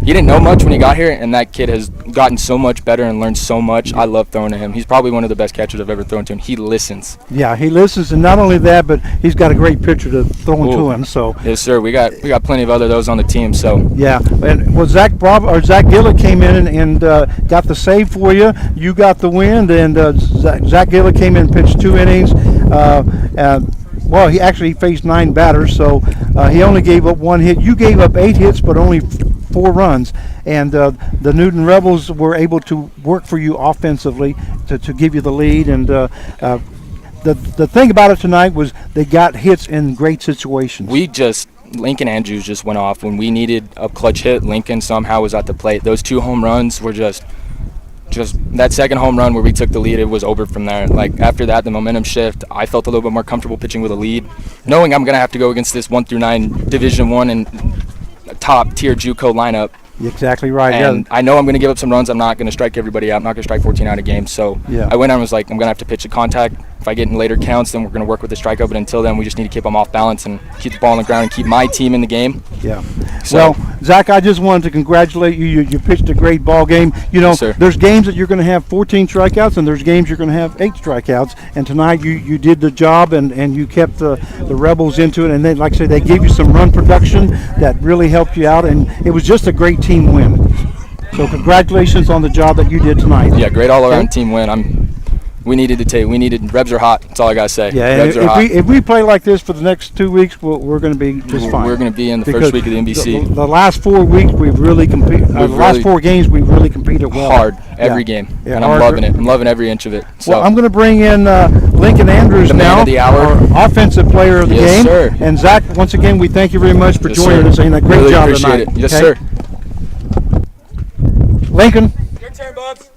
he didn't know much when he got here, and that kid has gotten so much better and learned so much. I love throwing to him. He's probably one of the best catchers I've ever thrown to, and he listens. Yeah, he listens, and not only that, but he's got a great pitcher to throw to him. So yes, sir. We got plenty of those on the team. So yeah, and well, Zach Gillett came in and got the save for you. You got the win, and Zach Gillett came in and pitched 2 innings. Well, he actually faced 9 batters, so he only gave up 1 hit. You gave up 8 hits, but only 4 runs, and the Newton Rebels were able to work for you offensively to give you the lead. And the thing about it tonight was they got hits in great situations. Lincoln Andrews just went off when we needed a clutch hit. Lincoln somehow was at the plate. Those 2 home runs were just that second home run where we took the lead, it was over from there. Like, after that, the momentum shift, I felt a little bit more comfortable pitching with a lead, knowing I'm going to have to go against this 1 through 9 Division I and top tier JUCO lineup. You're exactly right. And I know I'm going to give up some runs. I'm not going to strike everybody out. I'm not going to strike 14 out of games. So I went on and was like, I'm going to have to pitch a contact. If I get in later counts, then we're going to work with the strikeout. But until then, we just need to keep them off balance and keep the ball on the ground and keep my team in the game. Yeah. So, well, Zach, I just wanted to congratulate you. You pitched a great ball game. You know, yes, there's games that you're going to have 14 strikeouts, and there's games you're going to have 8 strikeouts. And tonight you did the job, and you kept the Rebels into it. And then, like I say, they gave you some run production that really helped you out. And it was just a great team win. So congratulations on the job that you did tonight. Yeah, great all-around team win. We needed Rebs are hot. That's all I gotta say. Yeah, Rebs are hot. If we play like this for the next 2 weeks, we're going to be just fine. We're going to be in the first week of the NBC. The last 4 weeks we've really competed. The last 4 games we've really competed well. Hard every game, and I'm loving it. I'm loving every inch of it. So. Well, I'm going to bring in Lincoln Andrews the now, man of the hour, our offensive player of the game. Sir. And Zach, once again, we thank you very much for joining us and a great really job appreciate tonight. It. Yes, sir. Lincoln. Your turn, Bubs.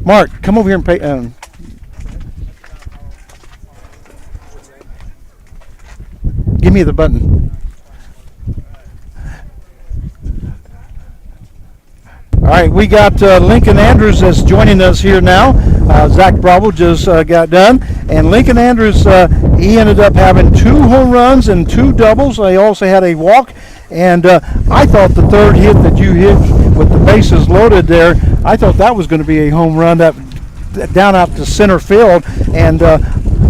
Mark, come over here and pay. Give me the button. All right, we got Lincoln Andrews that's joining us here now. Zach Bravo just got done. And Lincoln Andrews, he ended up having 2 home runs and 2 doubles. He also had a walk. And I thought the 3rd hit that you hit with the bases loaded there, I thought that was going to be a home run that down out to center field. And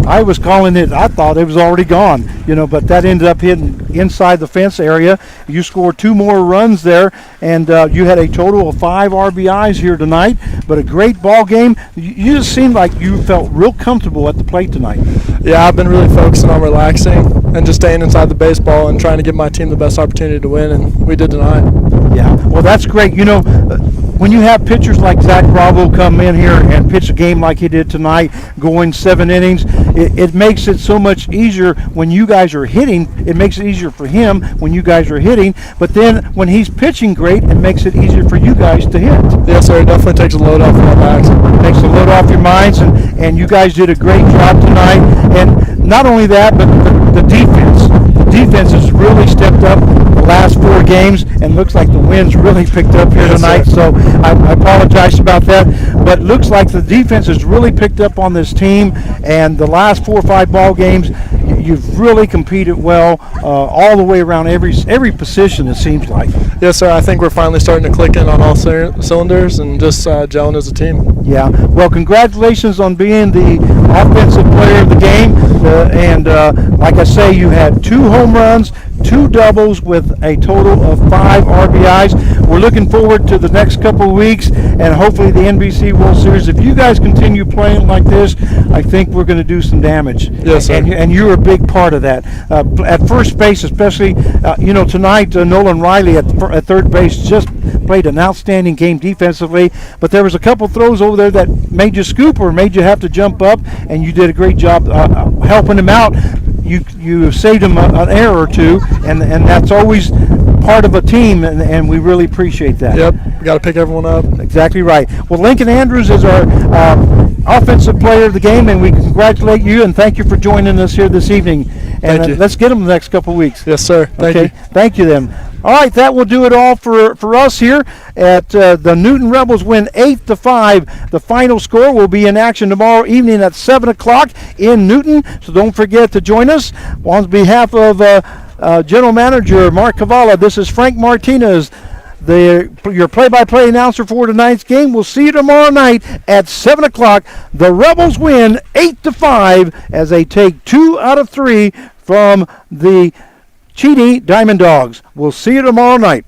I was calling it, I thought it was already gone, but that ended up hitting inside the fence area. You scored 2 more runs there, and you had a total of 5 RBIs here tonight, but a great ball game. You just seemed like you felt real comfortable at the plate tonight. Yeah, I've been really focusing on relaxing and just staying inside the baseball and trying to give my team the best opportunity to win, and we did tonight. Yeah, well, that's great. When you have pitchers like Zach Bravo come in here and pitch a game like he did tonight, going 7 innings, it makes it so much easier when you guys are hitting. It makes it easier for him when you guys are hitting, but then when he's pitching great, it makes it easier for you guys to hit. Yes, sir. It definitely takes a load off our backs. It takes a load off your minds, and you guys did a great job tonight. And not only that, but the defense. The defense has really stepped up the last 4 games, and looks like the wind's really picked up here tonight. So I apologize about that, but it looks like the defense has really picked up on this team, and the last 4 or 5 ball games, you've really competed well all the way around every position, it seems like. Yes, sir. I think we're finally starting to click in on all cylinders and just gelling as a team. Yeah. Well, congratulations on being the offensive player of the game. And like I say, you had 2 home runs, 2 doubles with a total of 5 RBIs. We're looking forward to the next couple of weeks and hopefully the NBC World Series. If you guys continue playing like this, I think we're going to do some damage. Yes, sir. And you're a big part of that. At first base, especially, tonight, Nolan Riley at third base just played an outstanding game defensively, but there was a couple throws over there that made you scoop or made you have to jump up, and you did a great job helping him out. You saved him an error or 2, and that's always part of a team, and we really appreciate that. Yep, we got to pick everyone up. Exactly right. Well, Lincoln Andrews is our offensive player of the game, and we congratulate you and thank you for joining us here this evening. And Thank you. let's get him the next couple of weeks. Yes, sir. Thank you. Thank you then. All right, that will do it all for us here at the Newton Rebels win 8-5. The final score will be in action tomorrow evening at 7 o'clock in Newton, so don't forget to join us. On behalf of General Manager Mark Cavallo, this is Frank Martinez, your play-by-play announcer for tonight's game. We'll see you tomorrow night at 7 o'clock. The Rebels win 8-5 as they take 2 out of 3 from the Cheney Diamond Dogs. We'll see you tomorrow night.